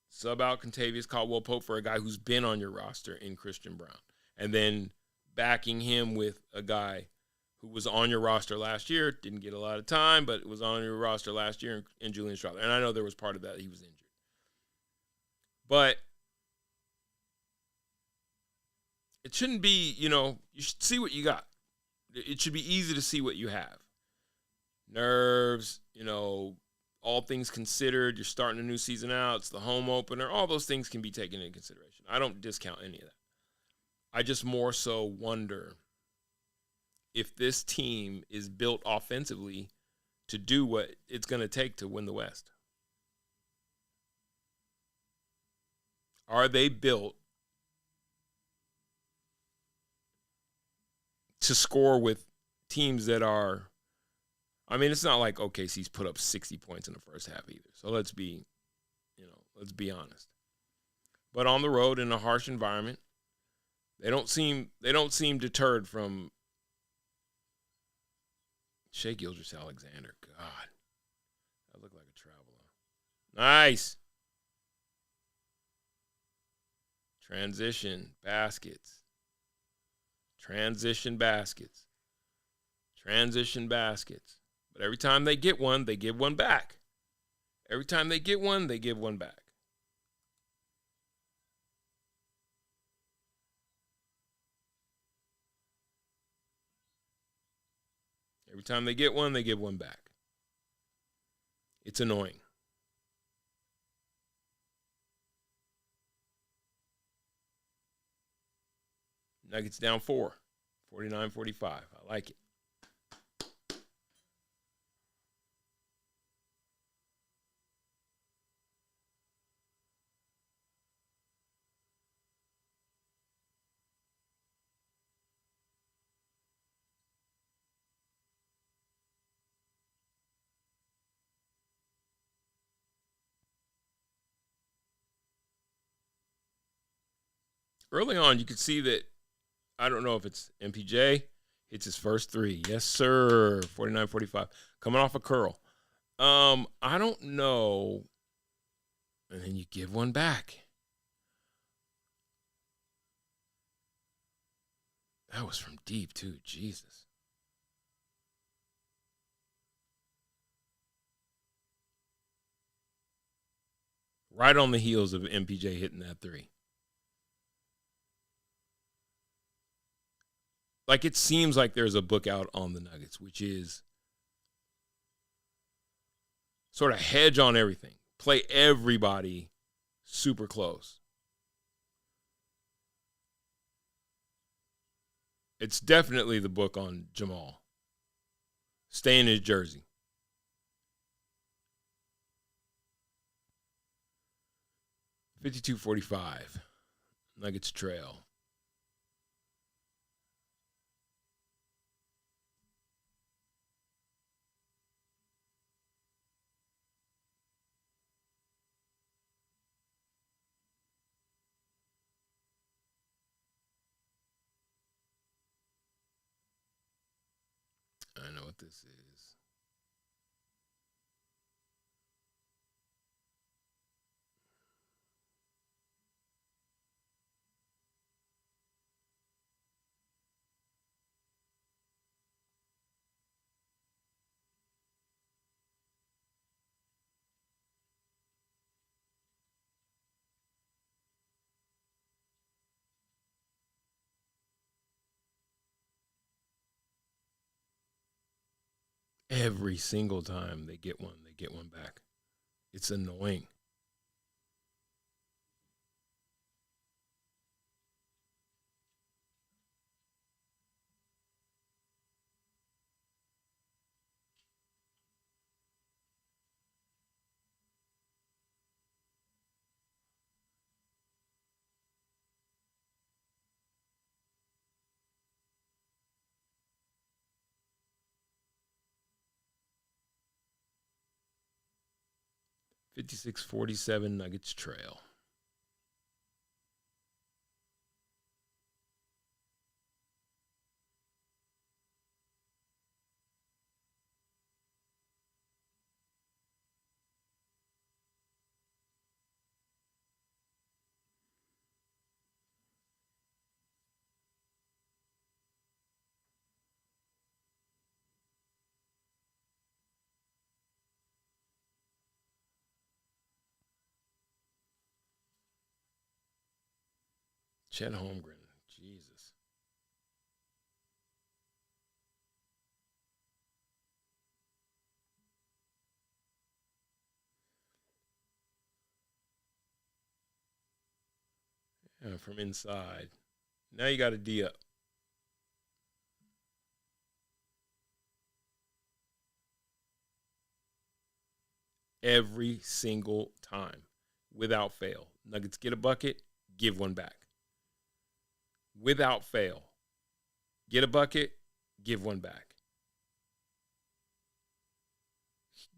S1: Sub out Kentavious Caldwell-Pope for a guy who's been on your roster in Christian Brown, and then backing him with a guy who was on your roster last year, didn't get a lot of time, but was on your roster last year in Julian Strawther. And I know there was part of that he was injured. But it shouldn't be, you should see what you got. It should be easy to see what you have. Nerves, all things considered, you're starting a new season out, it's the home opener, all those things can be taken into consideration. I don't discount any of that. I just more so wonder if this team is built offensively to do what it's going to take to win the West. Are they built to score with teams that are, it's not like OKC's put up 60 points in the first half either. So let's be honest. But on the road in a harsh environment, they don't seem deterred from Shai Gilgeous-Alexander. God, that looked like a traveler. Nice. Transition baskets. But every time they get one, they give one back. Every time they get one, they give one back. Every time they get one, they give one back. It's annoying. Nuggets down 4, 49-45. I like it. Early on, you could see that, I don't know if it's MPJ, hits his first three. Yes, sir. 49-45. Coming off a curl. I don't know. And then you give one back. That was from deep, too. Jesus. Right on the heels of MPJ hitting that three. Like, it seems like there's a book out on the Nuggets, which is sort of hedge on everything. Play everybody super close. It's definitely the book on Jamal. Stay in his jersey. $52.45. Nuggets trail. I know what this is. Every single time they get one back. It's annoying. $56.47 Nuggets trail. Chet Holmgren. Jesus. Yeah, from inside. Now you got a D up. Every single time, without fail. Nuggets get a bucket, give one back. Without fail. Get a bucket, give one back.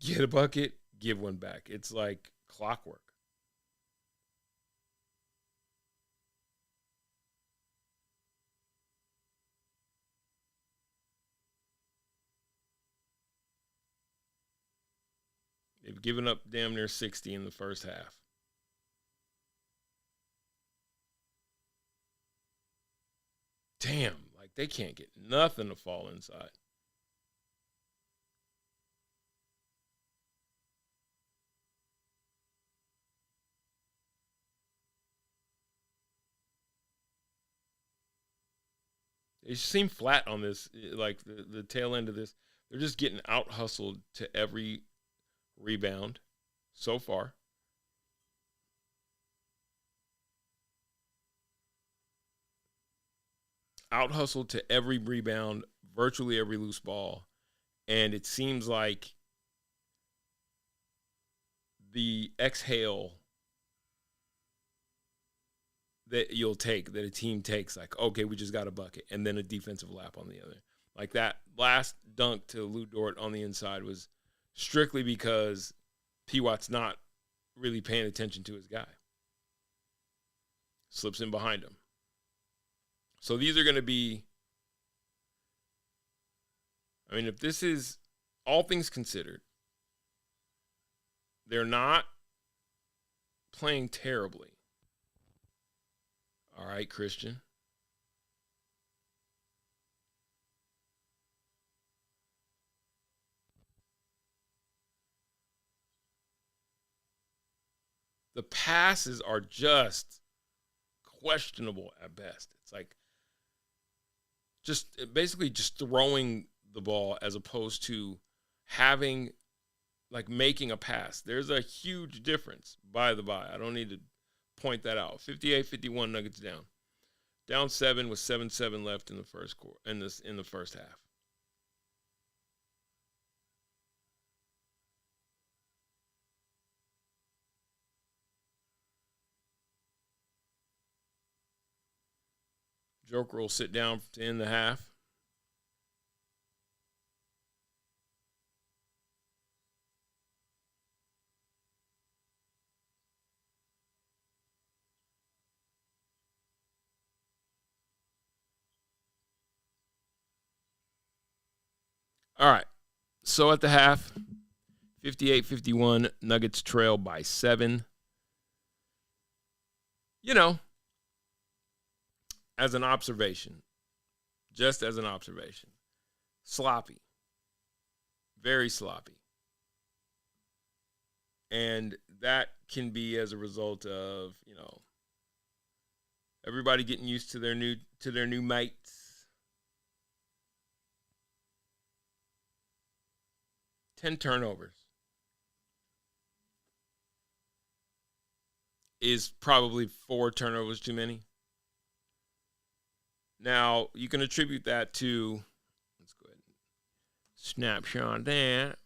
S1: Get a bucket, give one back. It's like clockwork. They've given up damn near 60 in the first half. Damn, like they can't get nothing to fall inside. They seem flat on this, like the tail end of this. They're just getting out hustled to every rebound so far. Out hustled to every rebound, virtually every loose ball. And it seems like the exhale that you'll take, that a team takes, like, okay, we just got a bucket, and then a defensive lap on the other. Like that last dunk to Lou Dort on the inside was strictly because P. Watt's not really paying attention to his guy. Slips in behind him. So these are going to be, I mean, if this is all things considered, they're not playing terribly. All right, Christian. The passes are just questionable at best. It's like just basically just throwing the ball as opposed to having, like, making a pass. There's a huge difference, by the by. I don't need to point that out. 58-51 Nuggets down. Down 7 with 7-7 left in the first quarter, in the first half. Joker will sit down to end the half. All right. So at the half, 58-51, Nuggets trail by 7. You know, as an observation, just as an observation, sloppy. Very sloppy. And that can be as a result of, you know, everybody getting used to their new mates. 10 turnovers is probably 4 turnovers too many. Now, you can attribute that to, let's go ahead and snapshot that.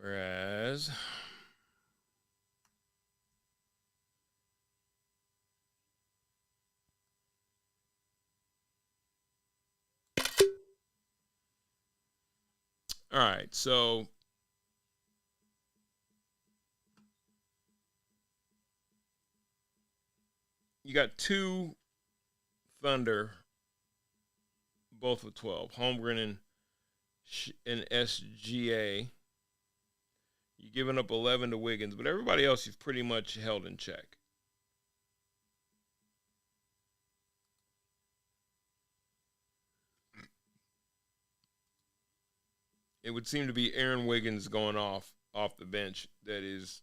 S1: Whereas, all right, so you got two Thunder, both with 12. Holmgren and SGA. You're giving up 11 to Wiggins, but everybody else you've pretty much held in check. It would seem to be Aaron Wiggins going off the bench that is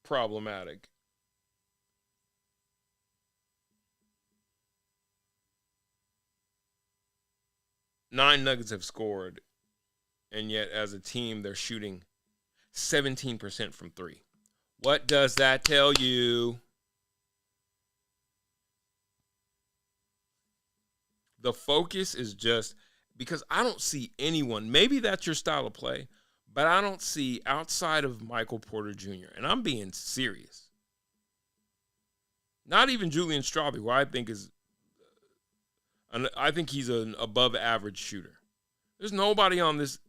S1: problematic. Nine Nuggets have scored, and yet as a team they're shooting 17% from three. What does that tell you? The focus is just because I don't see anyone. Maybe that's your style of play, but I don't see outside of Michael Porter Jr., and I'm being serious. Not even Julian Strawberry, who I think he's an above average shooter. There's nobody on this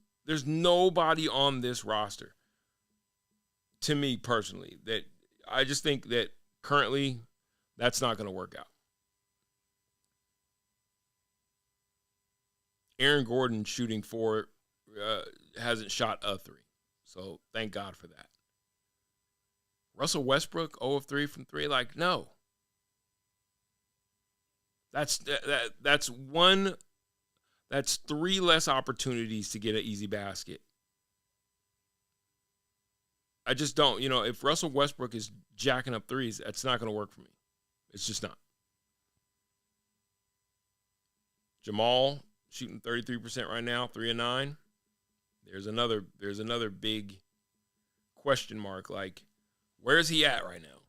S1: roster, to me personally, that I just think that currently that's not going to work out. Aaron Gordon shooting 4 hasn't shot a 3. So thank God for that. Russell Westbrook 0 of 3 from 3, like no. That's 3 less opportunities to get an easy basket. I just don't, if Russell Westbrook is jacking up threes, that's not going to work for me. It's just not. Jamal shooting 33% right now, 3 of 9. There's another big question mark. Like, where is he at right now?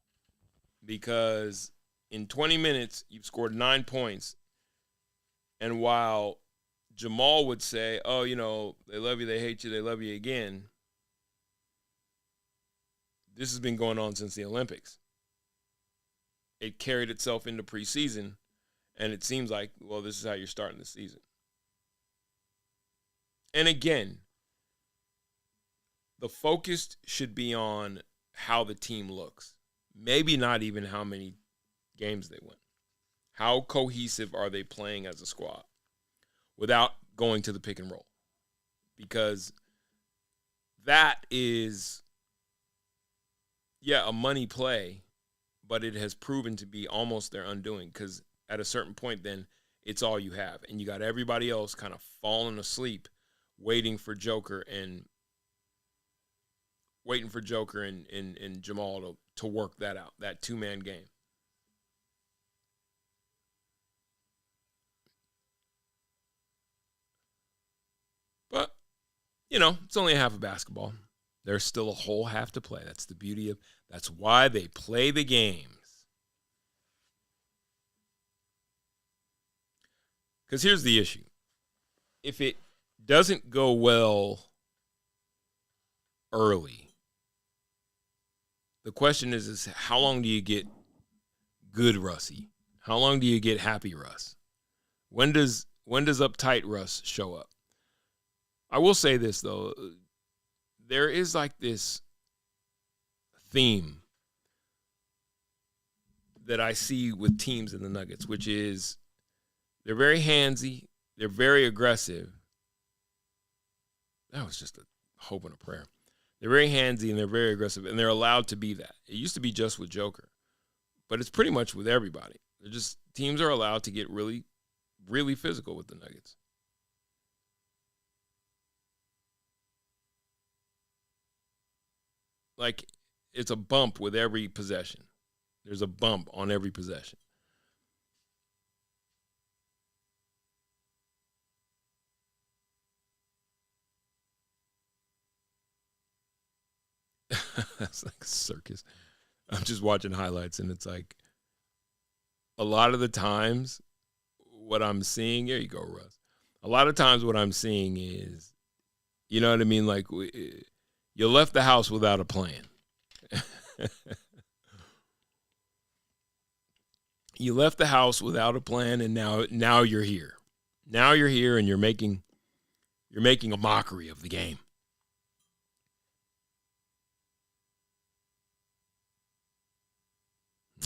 S1: Because in 20 minutes, you've scored 9 points. And while Jamal would say, oh, they love you, they hate you, they love you again, this has been going on since the Olympics. It carried itself into preseason, and it seems like, well, this is how you're starting the season. And again, the focus should be on how the team looks. Maybe not even how many games they win. How cohesive are they playing as a squad without going to the pick and roll? Because that is, a money play, but it has proven to be almost their undoing, because at a certain point then it's all you have. And you got everybody else kind of falling asleep waiting for Joker and Jamal to work that out, that two-man game. But, it's only a half of basketball. There's still a whole half to play. That's the beauty of, that's why they play the games. Because here's the issue. If it doesn't go well early, the question is how long do you get good Russie? How long do you get happy Russ? When does uptight Russ show up? I will say this, though. There is like this theme that I see with teams in the Nuggets, which is they're very handsy, they're very aggressive. That was just a hope and a prayer. They're very handsy and they're very aggressive, and they're allowed to be that. It used to be just with Joker, but it's pretty much with everybody. Teams are allowed to get really, really physical with the Nuggets. Like, it's a bump with every possession. There's a bump on every possession. That's like a circus. I'm just watching highlights, and it's like a lot of the times what I'm seeing, there you go, Russ. A lot of times what I'm seeing is, you know what I mean? Like, you left the house without a plan. You left the house without a plan, and now you're here. Now you're here, and you're making a mockery of the game.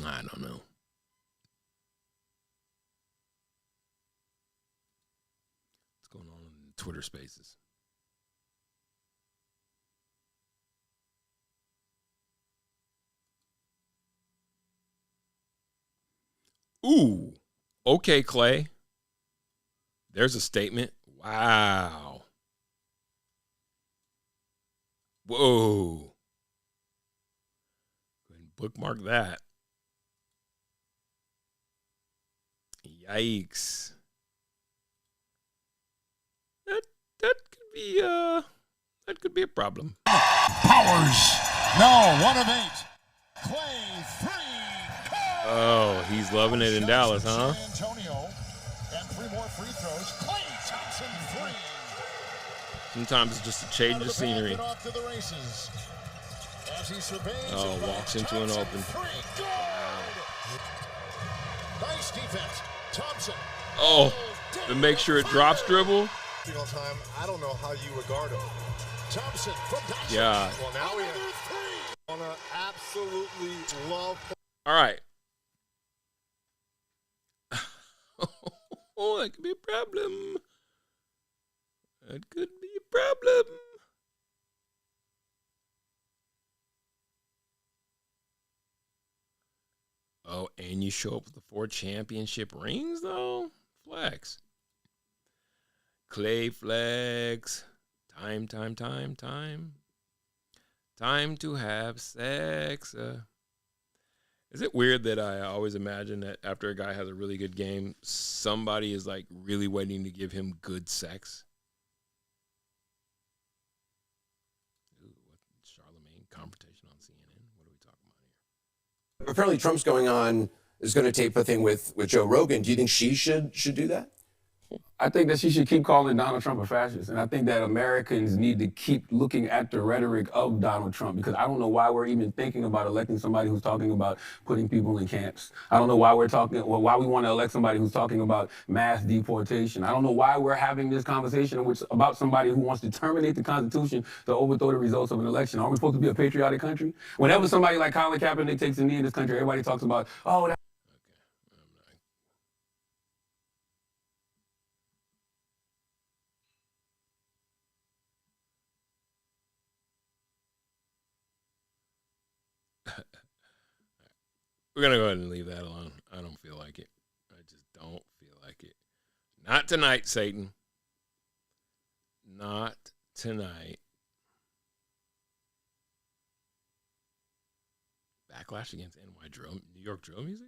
S1: I don't know. Twitter Spaces. Ooh. Okay, Clay. There's a statement. Wow. Whoa. Go ahead and bookmark that. Yikes. That could be a problem.
S3: Powers. No, 1 of 8. Clay 3.
S1: Oh, he's loving it in Dallas, huh?
S3: San Antonio. And 3 more free throws. Clay Thompson 3.
S1: Sometimes it's just a change of scenery.
S3: Off to the races. As he surveys,
S1: Walks into an open.
S3: Nice defense. Thompson.
S1: Oh, to make sure it drops dribble.
S3: Time. I don't know how you regard him. Thompson from
S1: Yeah.
S3: Well, now we want to absolutely love.
S1: All right. Oh, that could be a problem. That could be a problem. Oh, and you show up with the 4 championship rings, though? Flex. Clay flex. Time to have sex. Is it weird that I always imagine that after a guy has a really good game, somebody is like really waiting to give him good sex? Ooh, what Charlemagne confrontation on CNN? What are we talking about here?
S4: Apparently Trump's is going to tape a thing with Joe Rogan. Do you think she should do that?
S5: I think that she should keep calling Donald Trump a fascist. And I think that Americans need to keep looking at the rhetoric of Donald Trump, because I don't know why we're even thinking about electing somebody who's talking about putting people in camps. I don't know why why we want to elect somebody who's talking about mass deportation. I don't know why we're having this conversation about somebody who wants to terminate the Constitution to overthrow the results of an election. Are we supposed to be a patriotic country? Whenever somebody like Colin Kaepernick takes a knee in this country, everybody talks about, oh,
S1: We're going to go ahead and leave that alone. I don't feel like it. I just don't feel like it. Not tonight, Satan. Not tonight. Backlash against New York drill music?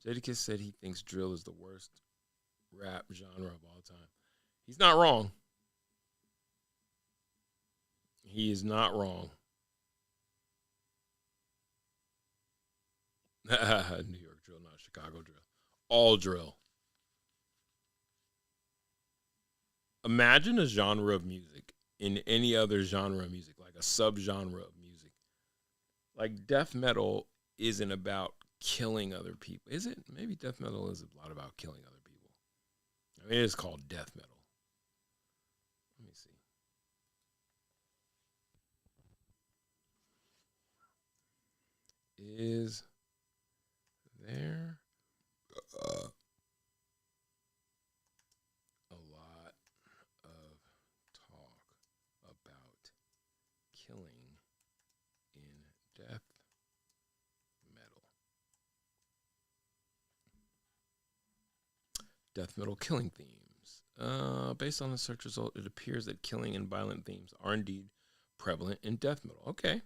S1: Jadakiss said he thinks drill is the worst rap genre of all time. He's not wrong. He is not wrong. New York drill, not Chicago drill. All drill. Imagine a genre of music in any other genre of music, like a subgenre of music. Like death metal isn't about killing other people. Is it? Maybe death metal is a lot about killing other people. I mean, it is called death metal. Let me see. Is there a lot of talk about killing in death metal? Death metal killing themes. Based on the search result, it appears that killing and violent themes are indeed prevalent in death metal. Okay.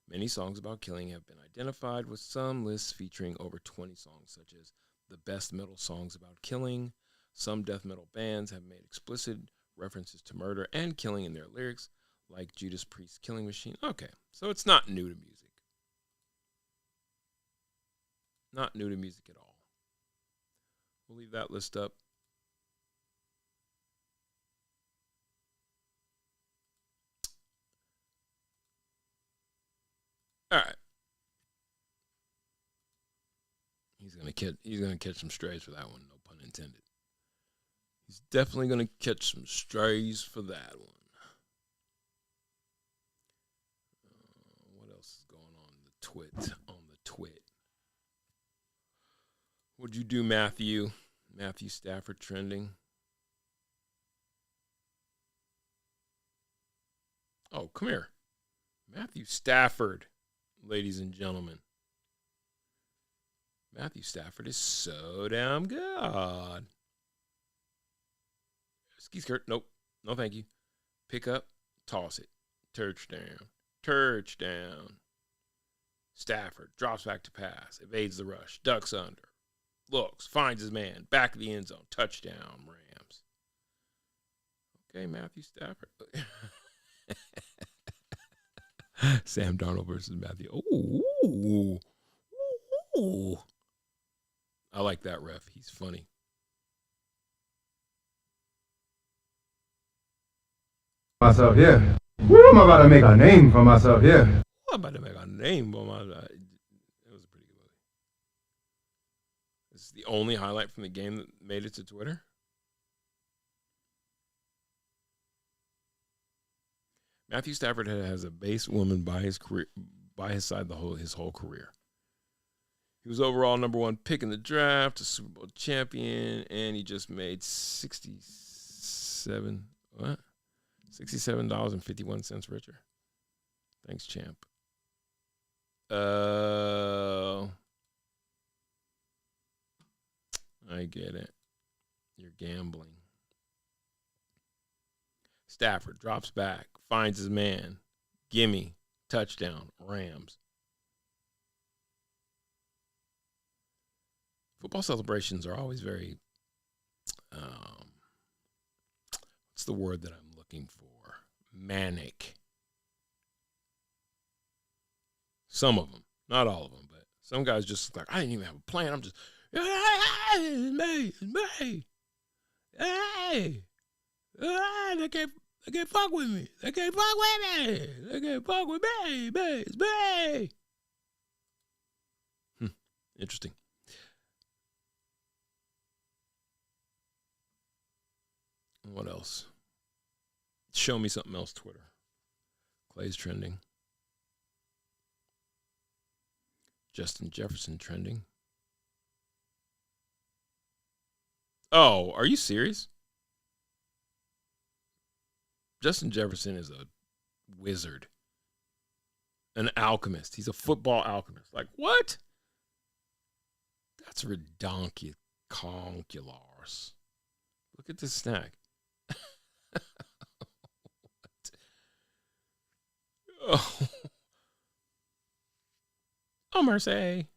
S1: Many songs about killing have been identified, with some lists featuring over 20 songs, such as the best metal songs about killing. Some death metal bands have made explicit references to murder and killing in their lyrics, like Judas Priest's Killing Machine. Okay, so it's not new to music. Not new to music at all. We'll leave that list up. All right. He's gonna catch some strays for that one, no pun intended. He's definitely gonna catch some strays for that one. What else is going on the twit? What'd you do, Matthew? Matthew Stafford trending. Oh, come here. Matthew Stafford, ladies and gentlemen. Matthew Stafford is so damn good. Ski skirt. Nope. No, thank you. Pick up. Toss it. Touchdown. Touchdown. Stafford drops back to pass. Evades the rush. Ducks under. Looks. Finds his man. Back of the end zone. Touchdown, Rams. Okay, Matthew Stafford. Sam Darnold versus Matthew. Ooh. Ooh. I like that ref. He's funny.
S6: Myself here. Woo, I'm about to make a name for myself here.
S1: I'm about to make a name for myself. It was a pretty good movie. This is the only highlight from the game that made it to Twitter. Matthew Stafford has a base woman by his side his whole career. He was overall number 1 pick in the draft, a Super Bowl champion, and he just made $67.51 richer. Thanks, champ. I get it. You're gambling. Stafford drops back, finds his man. Gimme. Touchdown. Rams. Football celebrations are always very, what's the word that I'm looking for? Manic. Some of them, not all of them, but some guys just like, I didn't even have a plan. I'm just, it's me. Hey, they can't fuck with me. They can't fuck with me. They can't fuck with me. It's me. Interesting. What else? Show me something else, Twitter. Clay's trending. Justin Jefferson trending. Oh, are you serious? Justin Jefferson is a wizard. An alchemist. He's a football alchemist. Like, what? That's redonkulars. Look at this snack. Oh, Mercy.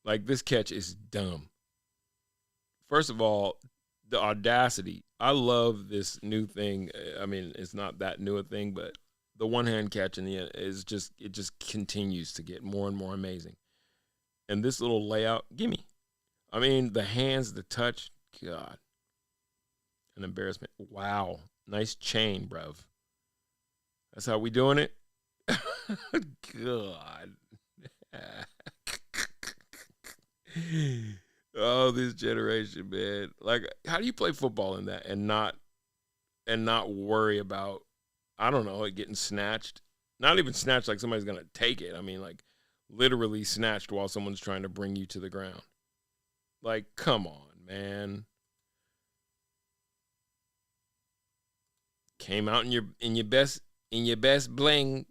S1: Like, this catch is dumb. First of all, the audacity. I love this new thing. I mean, it's not that new a thing, but the one-hand catch in the end is just, it just continues to get more and more amazing. And this little layout, gimme. I mean, the hands, the touch, God. An embarrassment. Wow. Nice chain, bruv. That's how we doing it? God. Oh, this generation, man. Like, how do you play football in that and not worry about, I don't know, it getting snatched? Not even snatched like somebody's going to take it. I mean, like, literally snatched while someone's trying to bring you to the ground. Like, come on, man. Came out in your best bling.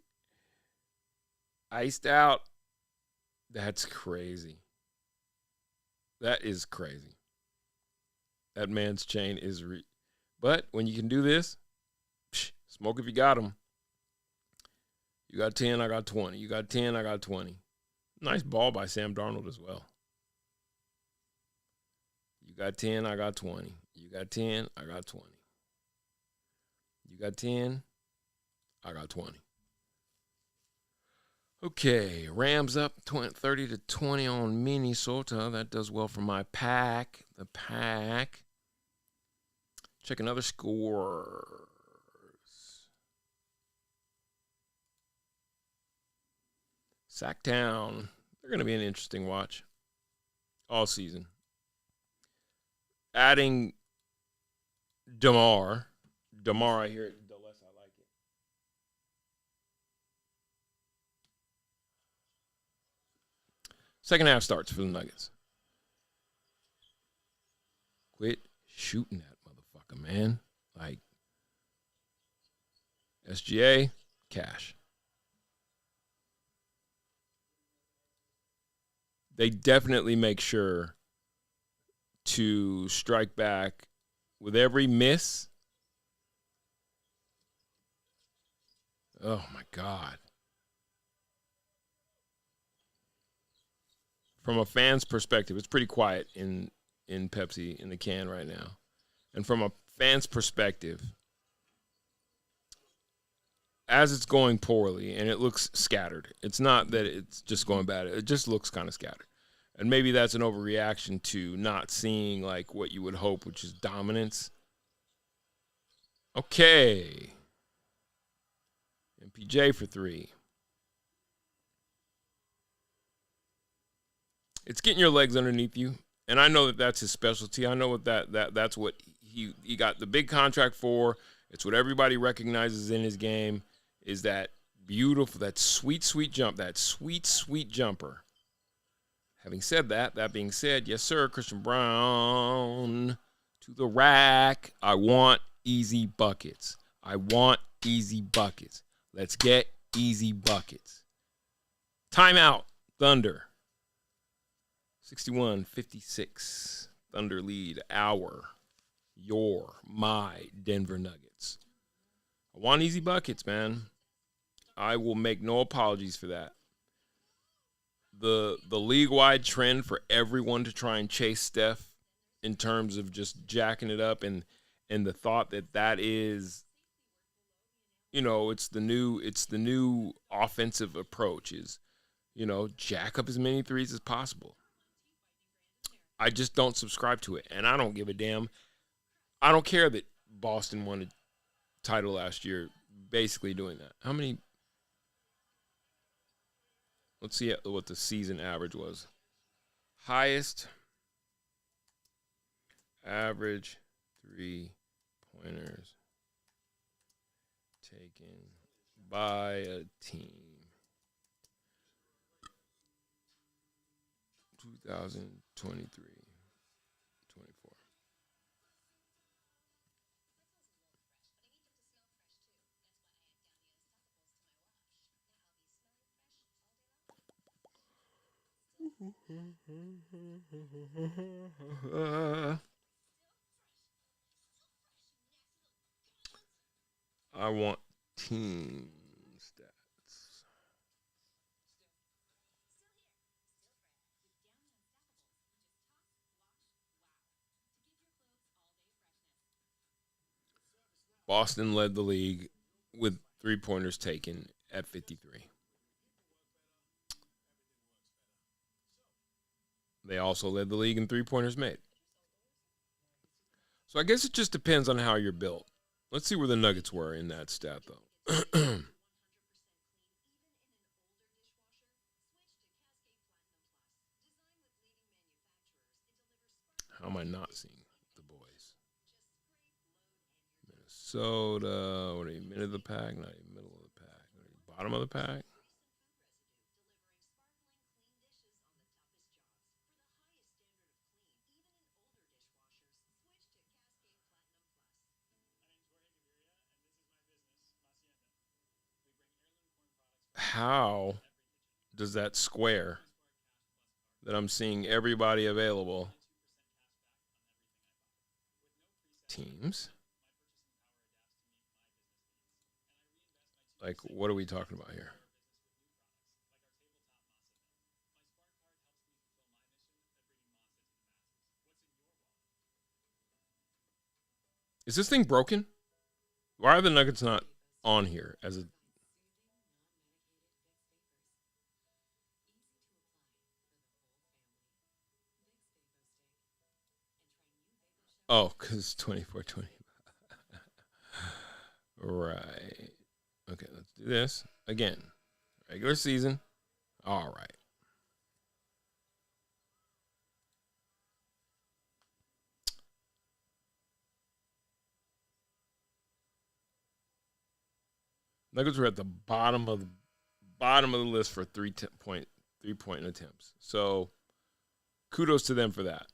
S1: Iced out. That's crazy. That is crazy. That man's chain is but when you can do this, smoke if you got them. You got 10, I got 20. You got 10, I got 20. Nice ball by Sam Darnold as well. You got 10, I got 20. You got 10, I got 20. You got 10, I got 20. Okay, Rams up 30-20 on Minnesota. That does well for my pack. The pack. Check another scores. Sacktown. They're going to be an interesting watch all season. Adding DeMar, I hear it, the less I like it. Second half starts for the Nuggets. Quit shooting that motherfucker, man. Like, SGA, cash. They definitely make sure to strike back with every miss. Oh, my God. From a fan's perspective, it's pretty quiet in Pepsi in the can right now. And from a fan's perspective, as it's going poorly and it looks scattered, it's not that it's just going bad. It just looks kind of scattered. And maybe that's an overreaction to not seeing like what you would hope, which is dominance. Okay. MPJ for 3. It's getting your legs underneath you. And I know that that's his specialty. I know what that's what he got the big contract for. It's what everybody recognizes in his game is that beautiful, that sweet, sweet jump, that sweet, sweet jumper. Having said that being said, yes, sir, Christian Brown to the rack. I want easy buckets. I want easy buckets. Let's get easy buckets. Timeout, Thunder. 61-56. Thunder lead my Denver Nuggets. I want easy buckets, man. I will make no apologies for that. The league-wide trend for everyone to try and chase Steph in terms of just jacking it up and the thought that is, you know, it's the new offensive approach is, you know, jack up as many threes as possible. I just don't subscribe to it, and I don't give a damn. I don't care that Boston won a title last year basically doing that. How many? Let's see what the season average was. Highest average 3-pointers taken by a team. 2023, 24. I want team stats. Boston led the league with 3-pointers taken at 53. They also led the league in 3-pointers made. So I guess it just depends on how you're built. Let's see where the Nuggets were in that stat, though. How am I not seeing the boys? Minnesota, what are you, middle of the pack? Not even middle of the pack. Bottom of the pack? How does that square that I'm seeing everybody available teams? Like, what are we talking about here? Is this thing broken? Why are the Nuggets not on here as a... Oh, because 24-20. Right. Okay, let's do this again. Regular season. All right. Nuggets were at the bottom of the list for three-point attempts. So kudos to them for that.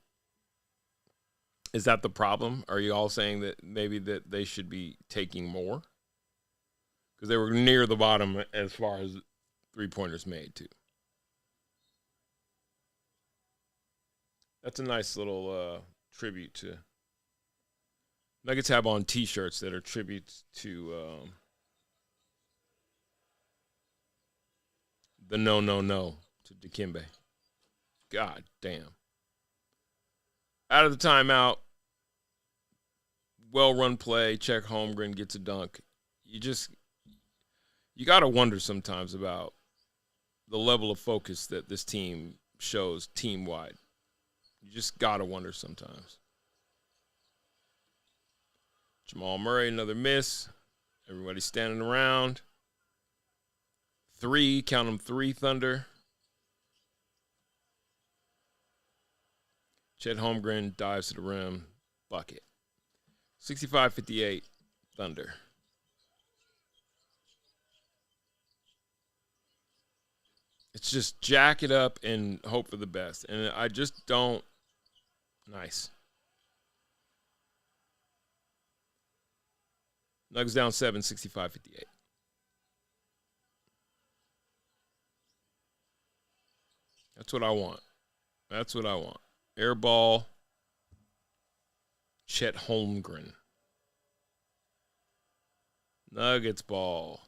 S1: Is that the problem? Are you all saying that maybe that they should be taking more? because they were near the bottom as far as three-pointers made, too. That's a nice little tribute to. Nuggets have on T-shirts that are tributes to the no to Dikembe. God damn. Out of the timeout, well-run play, Chet Holmgren gets a dunk. You got to wonder sometimes about the level of focus that this team shows team-wide. You just got to wonder sometimes. Jamal Murray, another miss. Everybody standing around. 3, count them 3, Thunder. Chet Holmgren dives to the rim. Bucket. 65-58, Thunder. It's just jack it up and hope for the best. And I just don't. Nice. Nuggets down 7, 65-58. That's what I want. That's what I want. Air ball. Chet Holmgren. Nuggets ball.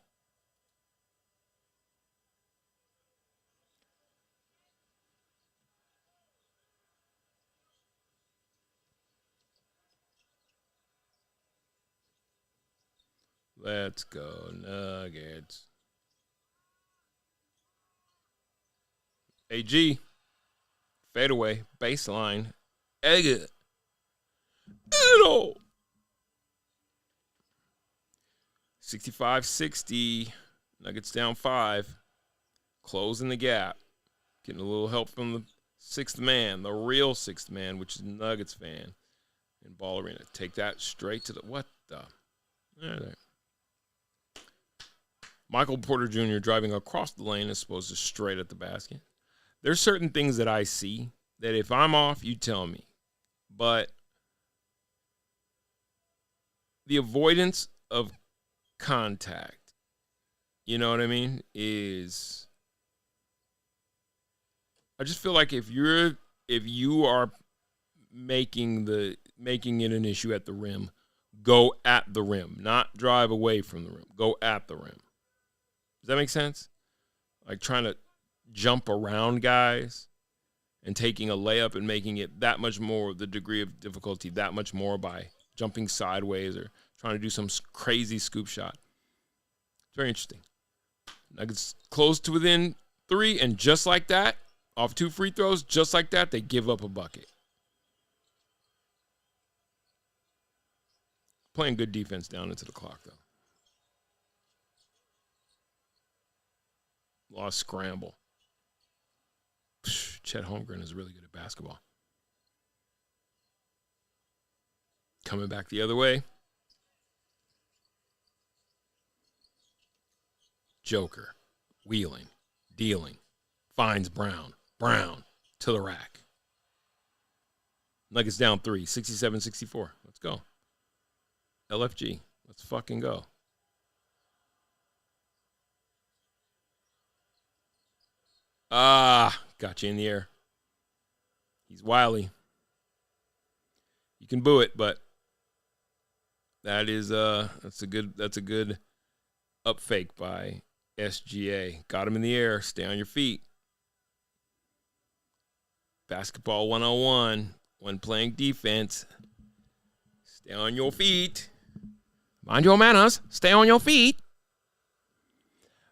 S1: Let's go, Nuggets. AG. Fadeaway. Baseline. Egg. Edo. 65-60. Nuggets down 5. Closing the gap. Getting a little help from the sixth man. The real sixth man, which is Nuggets fan. In Ball Arena. Take that straight to the... What the... There. Michael Porter Jr. driving across the lane as opposed to straight at the basket. There's certain things that I see that if I'm off, you tell me. But the avoidance of contact, you know what I mean, is I just feel like if you are making it an issue at the rim, go at the rim, not drive away from the rim. Go at the rim. Does that make sense? Like trying to jump around guys and taking a layup and making it that much more, the degree of difficulty that much more by jumping sideways or trying to do some crazy scoop shot. It's very interesting. Nuggets close to within 3, and just like that, off 2 free throws, just like that, they give up a bucket. Playing good defense down into the clock, though. Lost scramble. Chet Holmgren is really good at basketball. Coming back the other way. Joker. Wheeling. Dealing. Finds Brown. Brown to the rack. Nuggets down 3. 67-64. Let's go. LFG. Let's fucking go. Got you in the air. He's wily. You can boo it, but that's a good up fake by SGA. Got him in the air. Stay on your feet. Basketball 101 when playing defense. Stay on your feet. Mind your manners. Stay on your feet.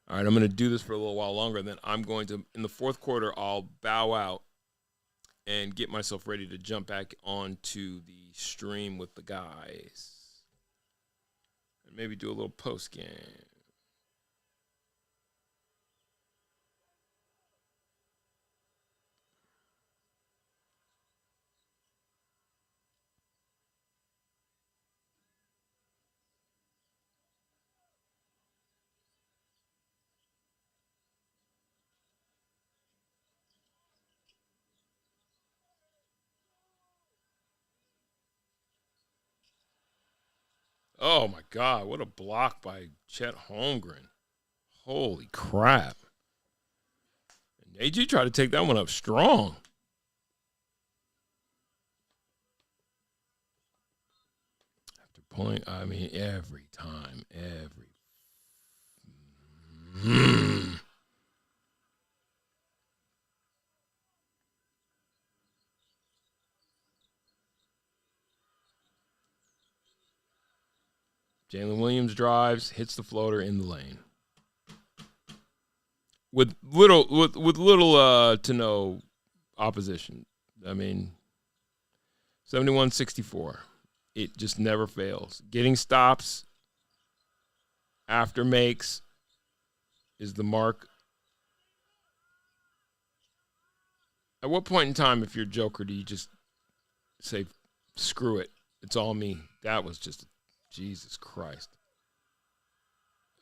S1: All right, I'm going to do this for a little while longer. Then I'm going to, in the fourth quarter, I'll bow out and get myself ready to jump back onto the stream with the guys. And maybe do a little post game. Oh, my God. What a block by Chet Holmgren. Holy crap. And AG tried to take that one up strong. After pulling, I mean, every time. Jalen Williams drives, hits the floater in the lane. With little to no opposition. I mean, 71-64. It just never fails. Getting stops after makes is the mark. At what point in time, if you're Joker, do you just say, screw it, it's all me? That was just, Jesus Christ.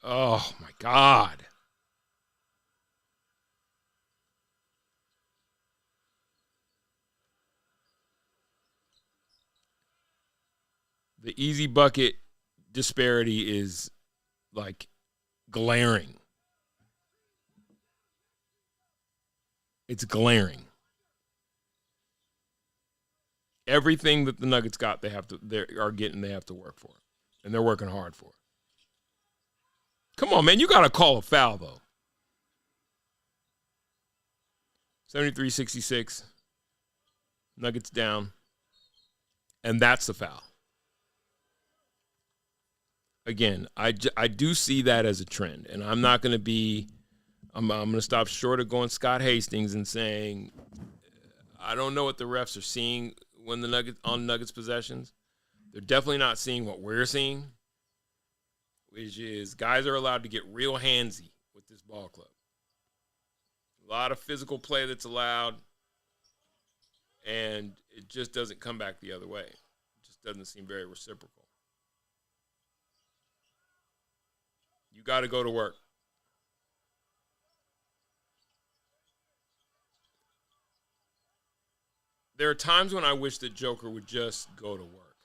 S1: Oh, my God. The easy bucket disparity is like glaring. It's glaring. Everything that the Nuggets got, they have to work for. And they're working hard for it. Come on, man, you got to call a foul though. 73-66. Nuggets down. And that's the foul. Again, I do see that as a trend, and I'm not going to be I'm going to stop short of going Scott Hastings and saying I don't know what the refs are seeing when the Nuggets possessions. They're definitely not seeing what we're seeing, which is guys are allowed to get real handsy with this ball club. A lot of physical play that's allowed, and it just doesn't come back the other way. It just doesn't seem very reciprocal. You got to go to work. There are times when I wish that Joker would just go to work.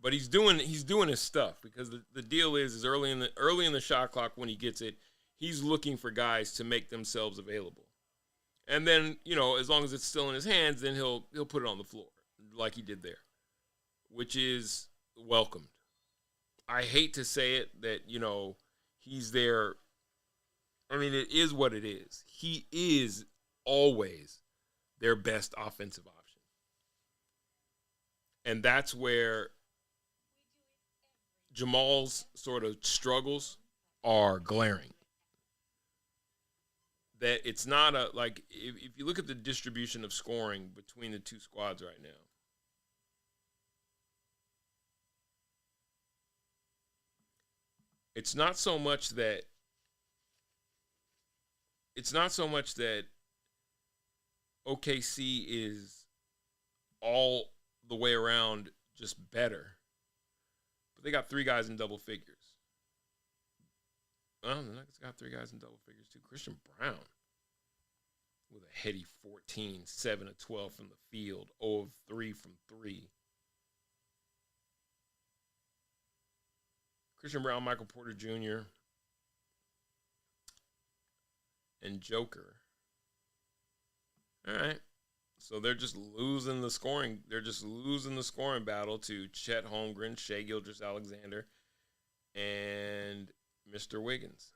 S1: But he's doing his stuff because the deal is early in the shot clock when he gets it, he's looking for guys to make themselves available. And then, as long as it's still in his hands, then he'll put it on the floor like he did there, which is welcomed. I hate to say it that, he's there. I mean, it is what it is. He is always their best offensive option. And that's where Jamal's sort of struggles are glaring. That it's not if you look at the distribution of scoring between the two squads right now, it's not so much that OKC is all the way around just better. But they got three guys in double figures. Well, the Nuggets got three guys in double figures too. Christian Brown with a heady 14, 7 of 12 from the field, 0 of 3 from 3. Christian Brown, Michael Porter Jr., and Joker. All right. So they're just losing the scoring. They're just losing the scoring battle to Chet Holmgren, Shai Gilgeous-Alexander, and Mr. Wiggins.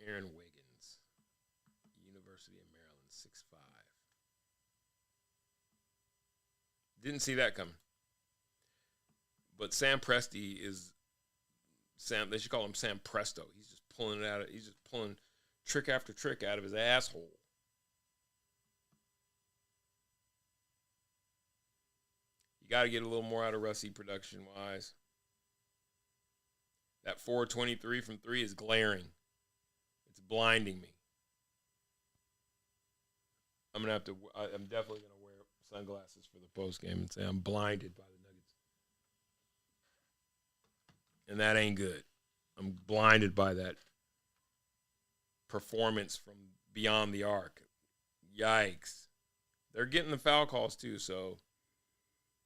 S1: Aaron Wiggins, University of Maryland, 6'5". Didn't see that coming. But Sam Presti is Sam. They should call him Sam Presto. He's just pulling it out. He's just pulling trick after trick out of his asshole. You got to get a little more out of Russie production-wise. That 4-23 from 3 is glaring. It's blinding me. I'm definitely gonna wear sunglasses for the post game and say I'm blinded by the Nuggets, and that ain't good. I'm blinded by that performance from beyond the arc. Yikes! They're getting the foul calls too, so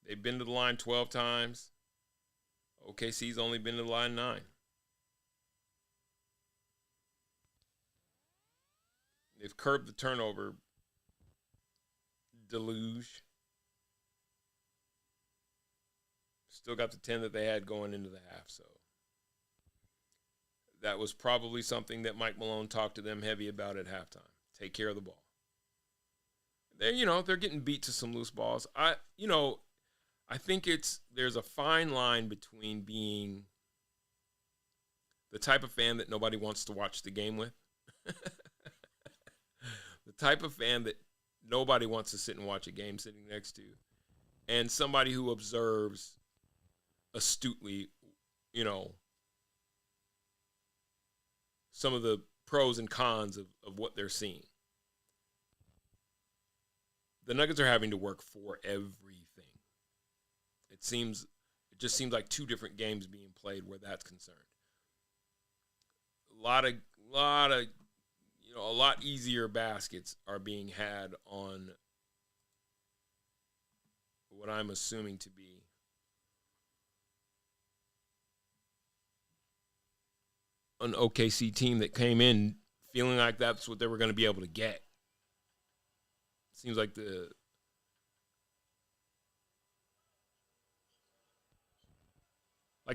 S1: they've been to the line 12 times. OKC's only been to the line 9. They've curbed the turnover deluge. Still got the 10 that they had going into the half, so that was probably something that Mike Malone talked to them heavy about at halftime. Take care of the ball. They're getting beat to some loose balls. I think there's a fine line between being the type of fan that nobody wants to watch the game with, the type of fan that nobody wants to sit and watch a game sitting next to, and somebody who observes astutely, some of the pros and cons of what they're seeing. The Nuggets are having to work for everything. It just seems like two different games being played where that's concerned. A lot easier baskets are being had on what I'm assuming to be an OKC team that came in feeling like that's what they were going to be able to get. Seems like the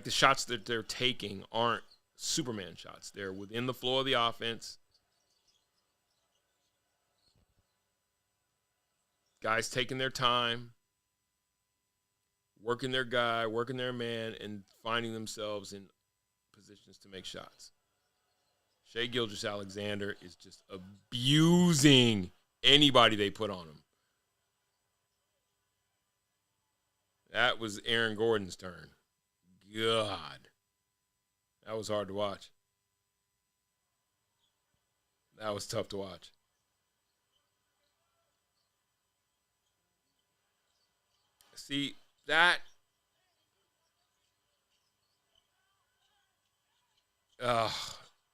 S1: shots that they're taking aren't Superman shots. They're within the flow of the offense. Guys taking their time, working their guy, working their man, and finding themselves in positions to make shots. Shai Gilgeous-Alexander is just abusing anybody they put on him. That was Aaron Gordon's turn. God. That was hard to watch. That was tough to watch. See, that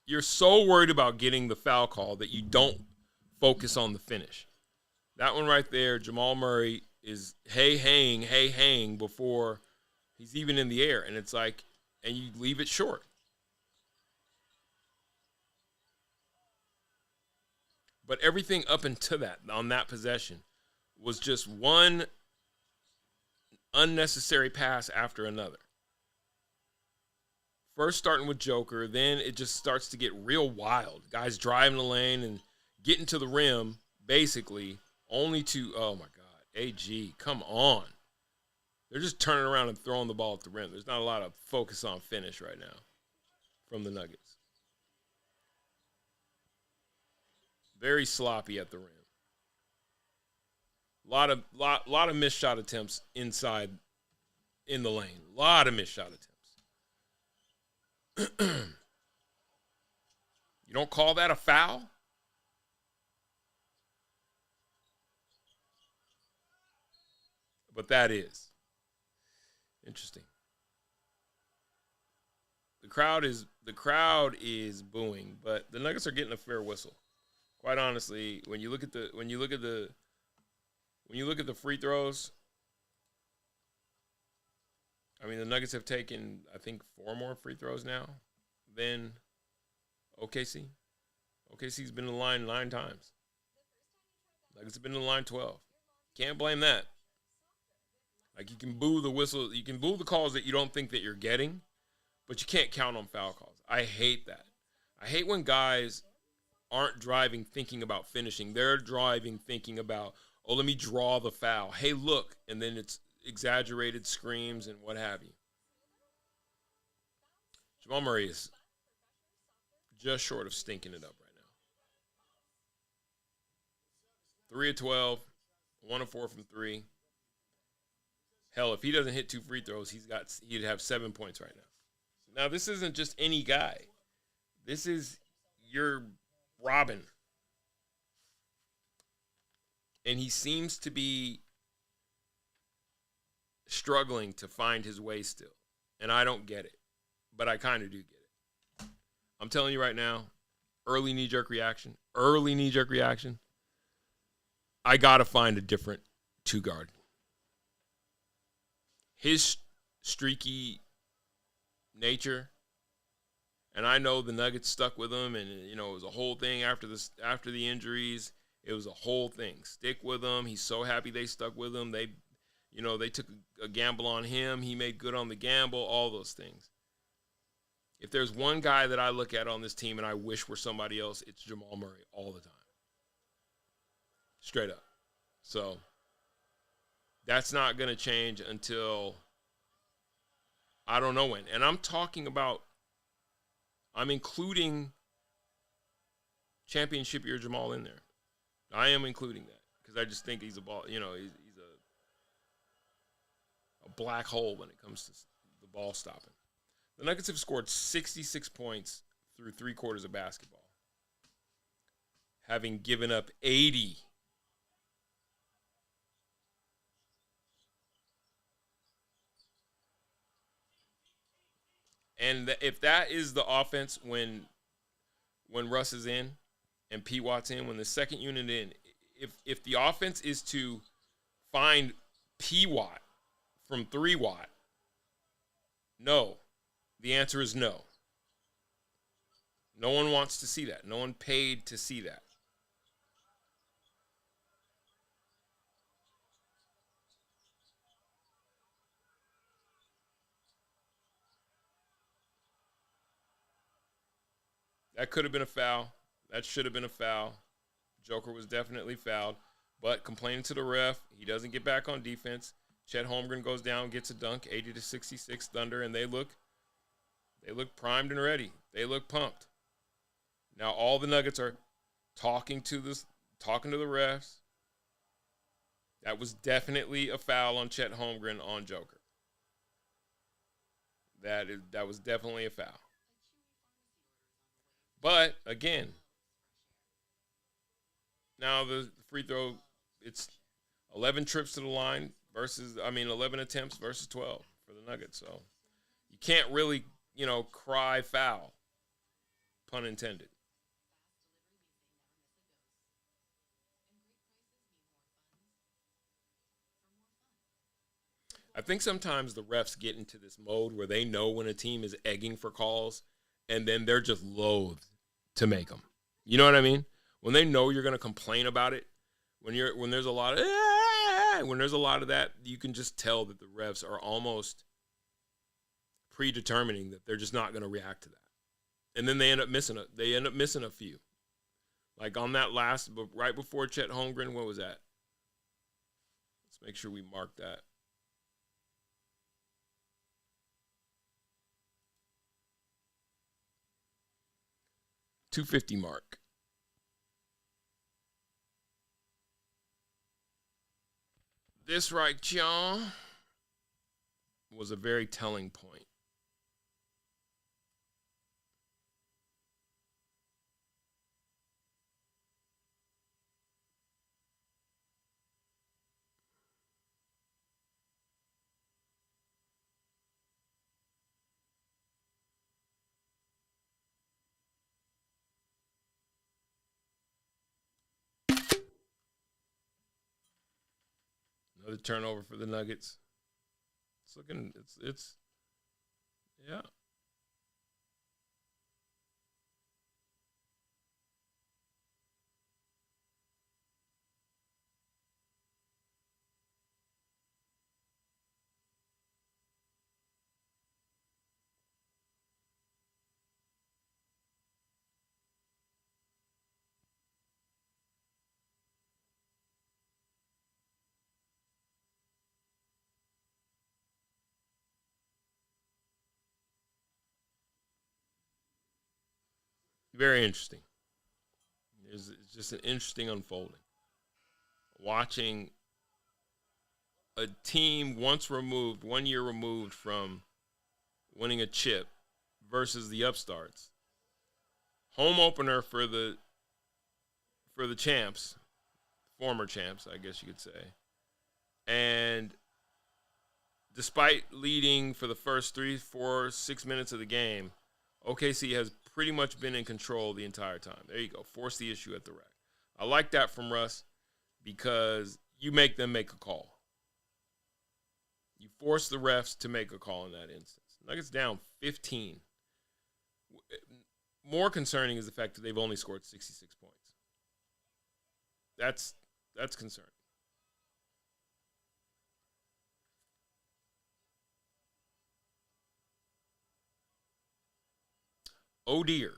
S1: you're so worried about getting the foul call that you don't focus on the finish. That one right there, Jamal Murray is hang before he's even in the air. And it's like, and you leave it short. But everything up until that, on that possession, was just one unnecessary pass after another. First starting with Joker, then it just starts to get real wild. Guys driving the lane and getting to the rim, basically, only to, oh my God, AG, come on. They're just turning around and throwing the ball at the rim. There's not a lot of focus on finish right now from the Nuggets. Very sloppy at the rim. Lot of missed shot attempts inside in the lane. A lot of missed shot attempts. You don't call that a foul? But that is interesting. The crowd is booing, but the Nuggets are getting a fair whistle. Quite honestly, when you look at the free throws, I mean, the Nuggets have taken, I think, 4 more free throws now than OKC. OKC's been in the line 9 times. Nuggets have been in the line 12. Can't blame that. Like, you can boo the whistle, you can boo the calls that you don't think that you're getting, but you can't count on foul calls. I hate that. I hate when guys aren't driving thinking about finishing. They're driving thinking about, oh, let me draw the foul. Hey, look. And then it's exaggerated screams and what have you. Jamal Murray is just short of stinking it up right now. 3 of 12, 1 of 4 from 3. Hell, if he doesn't hit 2 free throws, he'd have 7 points right now. Now, this isn't just any guy. This is your Robin. And he seems to be struggling to find his way still. And I don't get it. But I kind of do get it. I'm telling you right now, early knee-jerk reaction. I got to find a different two guard. His streaky nature, and I know the Nuggets stuck with him, and it was a whole thing after the injuries. It was a whole thing. Stick with him. He's so happy they stuck with him. They took a gamble on him. He made good on the gamble. All those things. If there's one guy that I look at on this team and I wish were somebody else, it's Jamal Murray all the time. Straight up. So that's not going to change until I don't know when. And I'm including championship year Jamal in there. I am including that because I just think he's a ball, he's a black hole when it comes to the ball stopping. The Nuggets have scored 66 points through 3 quarters of basketball, having given up 80. And if that is the offense when Russ is in and P. Watt's in, when the second unit in, if the offense is to find P. Watt from 3 Watt, no. The answer is no. No one wants to see that. No one paid to see that. That could have been a foul. That should have been a foul. Joker was definitely fouled. But complaining to the ref, he doesn't get back on defense. Chet Holmgren goes down, gets a dunk, 80-66 Thunder, and they look primed and ready. They look pumped. Now all the Nuggets are talking to the refs. That was definitely a foul on Chet Holmgren on Joker. That was definitely a foul. But again, now the free throw, it's 11 trips to the line 11 attempts versus 12 for the Nuggets. So you can't really, cry foul, pun intended. I think sometimes the refs get into this mode where they know when a team is egging for calls, and then they're just loath to make them. You know what I mean? When they know you're going to complain about it, when there's a lot of that, you can just tell that the refs are almost predetermining that they're just not going to react to that. And then they end up missing a few. Like on that right before Chet Holmgren, what was that? Let's make sure we mark that. .250 mark. This right, y'all, was a very telling point. Another turnover for the Nuggets. It's yeah. Very interesting. It's just an interesting unfolding. Watching a team 1 year removed from winning a chip versus the upstarts. Home opener for the champs, former champs, I guess you could say. And despite leading for the first 3, 4, 6 minutes of the game, OKC has pretty much been in control the entire time. There you go. Force the issue at the rack. I like that from Russ. because you make them make a call. You force the refs to make a call in that instance. Nuggets down 15. More concerning is the fact that they've only scored 66 points. That's concerning. Oh dear.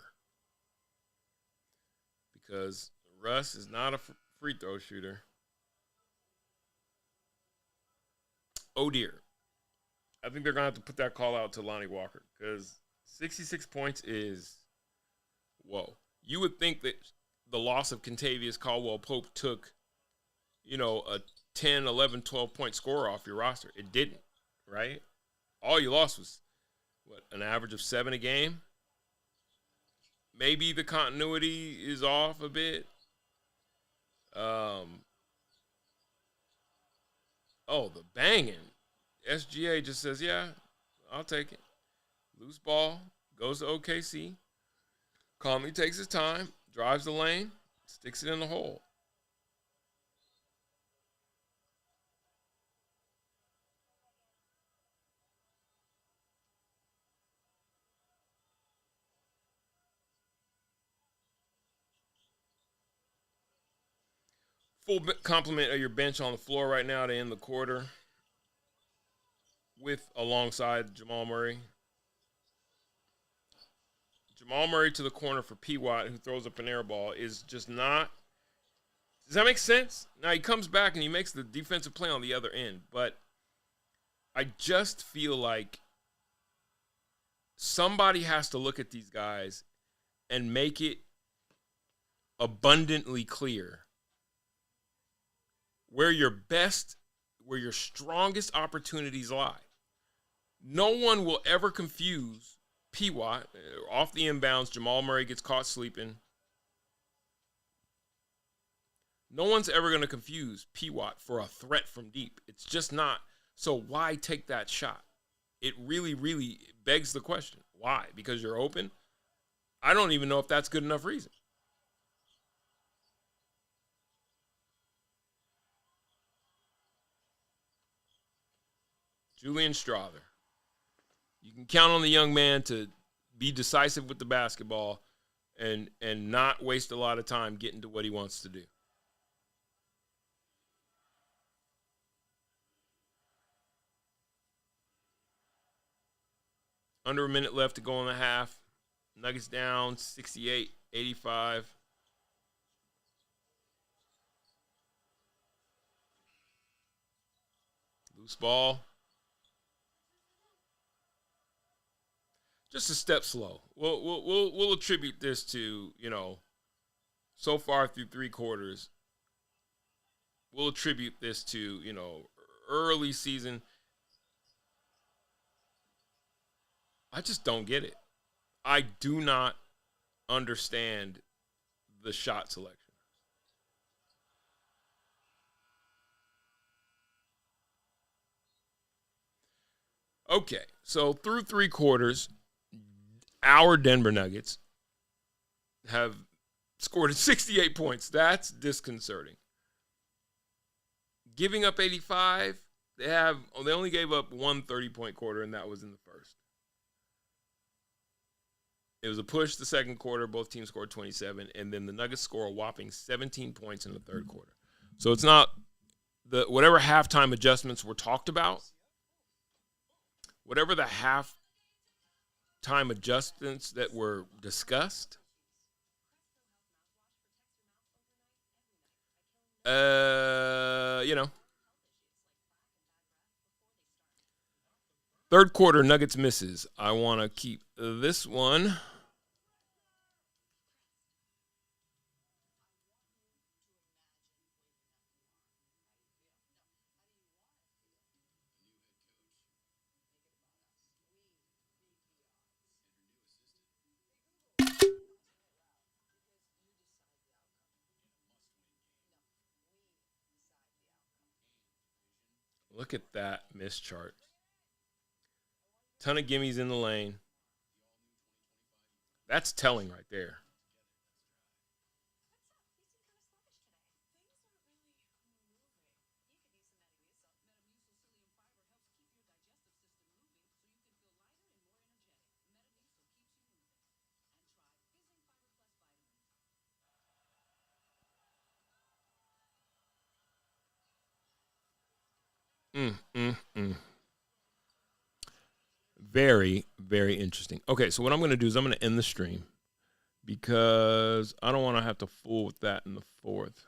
S1: Because Russ is not a free throw shooter. Oh dear. I think they're going to have to put that call out to Lonnie Walker because 66 points is, whoa. You would think that the loss of Kentavious Caldwell-Pope took, a 10, 11, 12-point scorer off your roster. It didn't, right? All you lost was, an average of 7 a game? Maybe the continuity is off a bit. The banging. SGA just says, yeah, I'll take it. Loose ball, goes to OKC. Calmly takes his time, drives the lane, sticks it in the hole. Full complement of your bench on the floor right now to end the quarter alongside Jamal Murray. Jamal Murray to the corner for P. Watt, who throws up an air ball, is just not. Does that make sense? Now, he comes back and he makes the defensive play on the other end, but I just feel like somebody has to look at these guys and make it abundantly clear where your strongest opportunities lie. No one will ever confuse P. Watt. Off the inbounds, Jamal Murray gets caught sleeping. No one's ever going to confuse P. Watt for a threat from deep. It's just not. So why take that shot? It really, really begs the question. Why? Because you're open? I don't even know if that's good enough reason. Julian Strawther. You can count on the young man to be decisive with the basketball and not waste a lot of time getting to what he wants to do. Under a minute left to go in the half. Nuggets down 68-85. Loose ball. Just a step slow. We'll attribute this to, so far through 3 quarters. We'll attribute this to, early season. I just don't get it. I do not understand the shot selection. Okay, so through 3 quarters, our Denver Nuggets have scored 68 points. That's disconcerting. Giving up 85, they only gave up one 30-point quarter, and that was in the first. It was a push the second quarter. Both teams scored 27, and then the Nuggets score a whopping 17 points in the third quarter. So it's not whatever halftime adjustments were talked about, whatever the halftime adjustments that were discussed, third quarter, Nuggets misses. I want to keep this one. Look at that miss chart. Ton of gimmies in the lane. That's telling right there. Very, very interesting. Okay, so what I'm going to do is I'm going to end the stream because I don't want to have to fool with that in the fourth.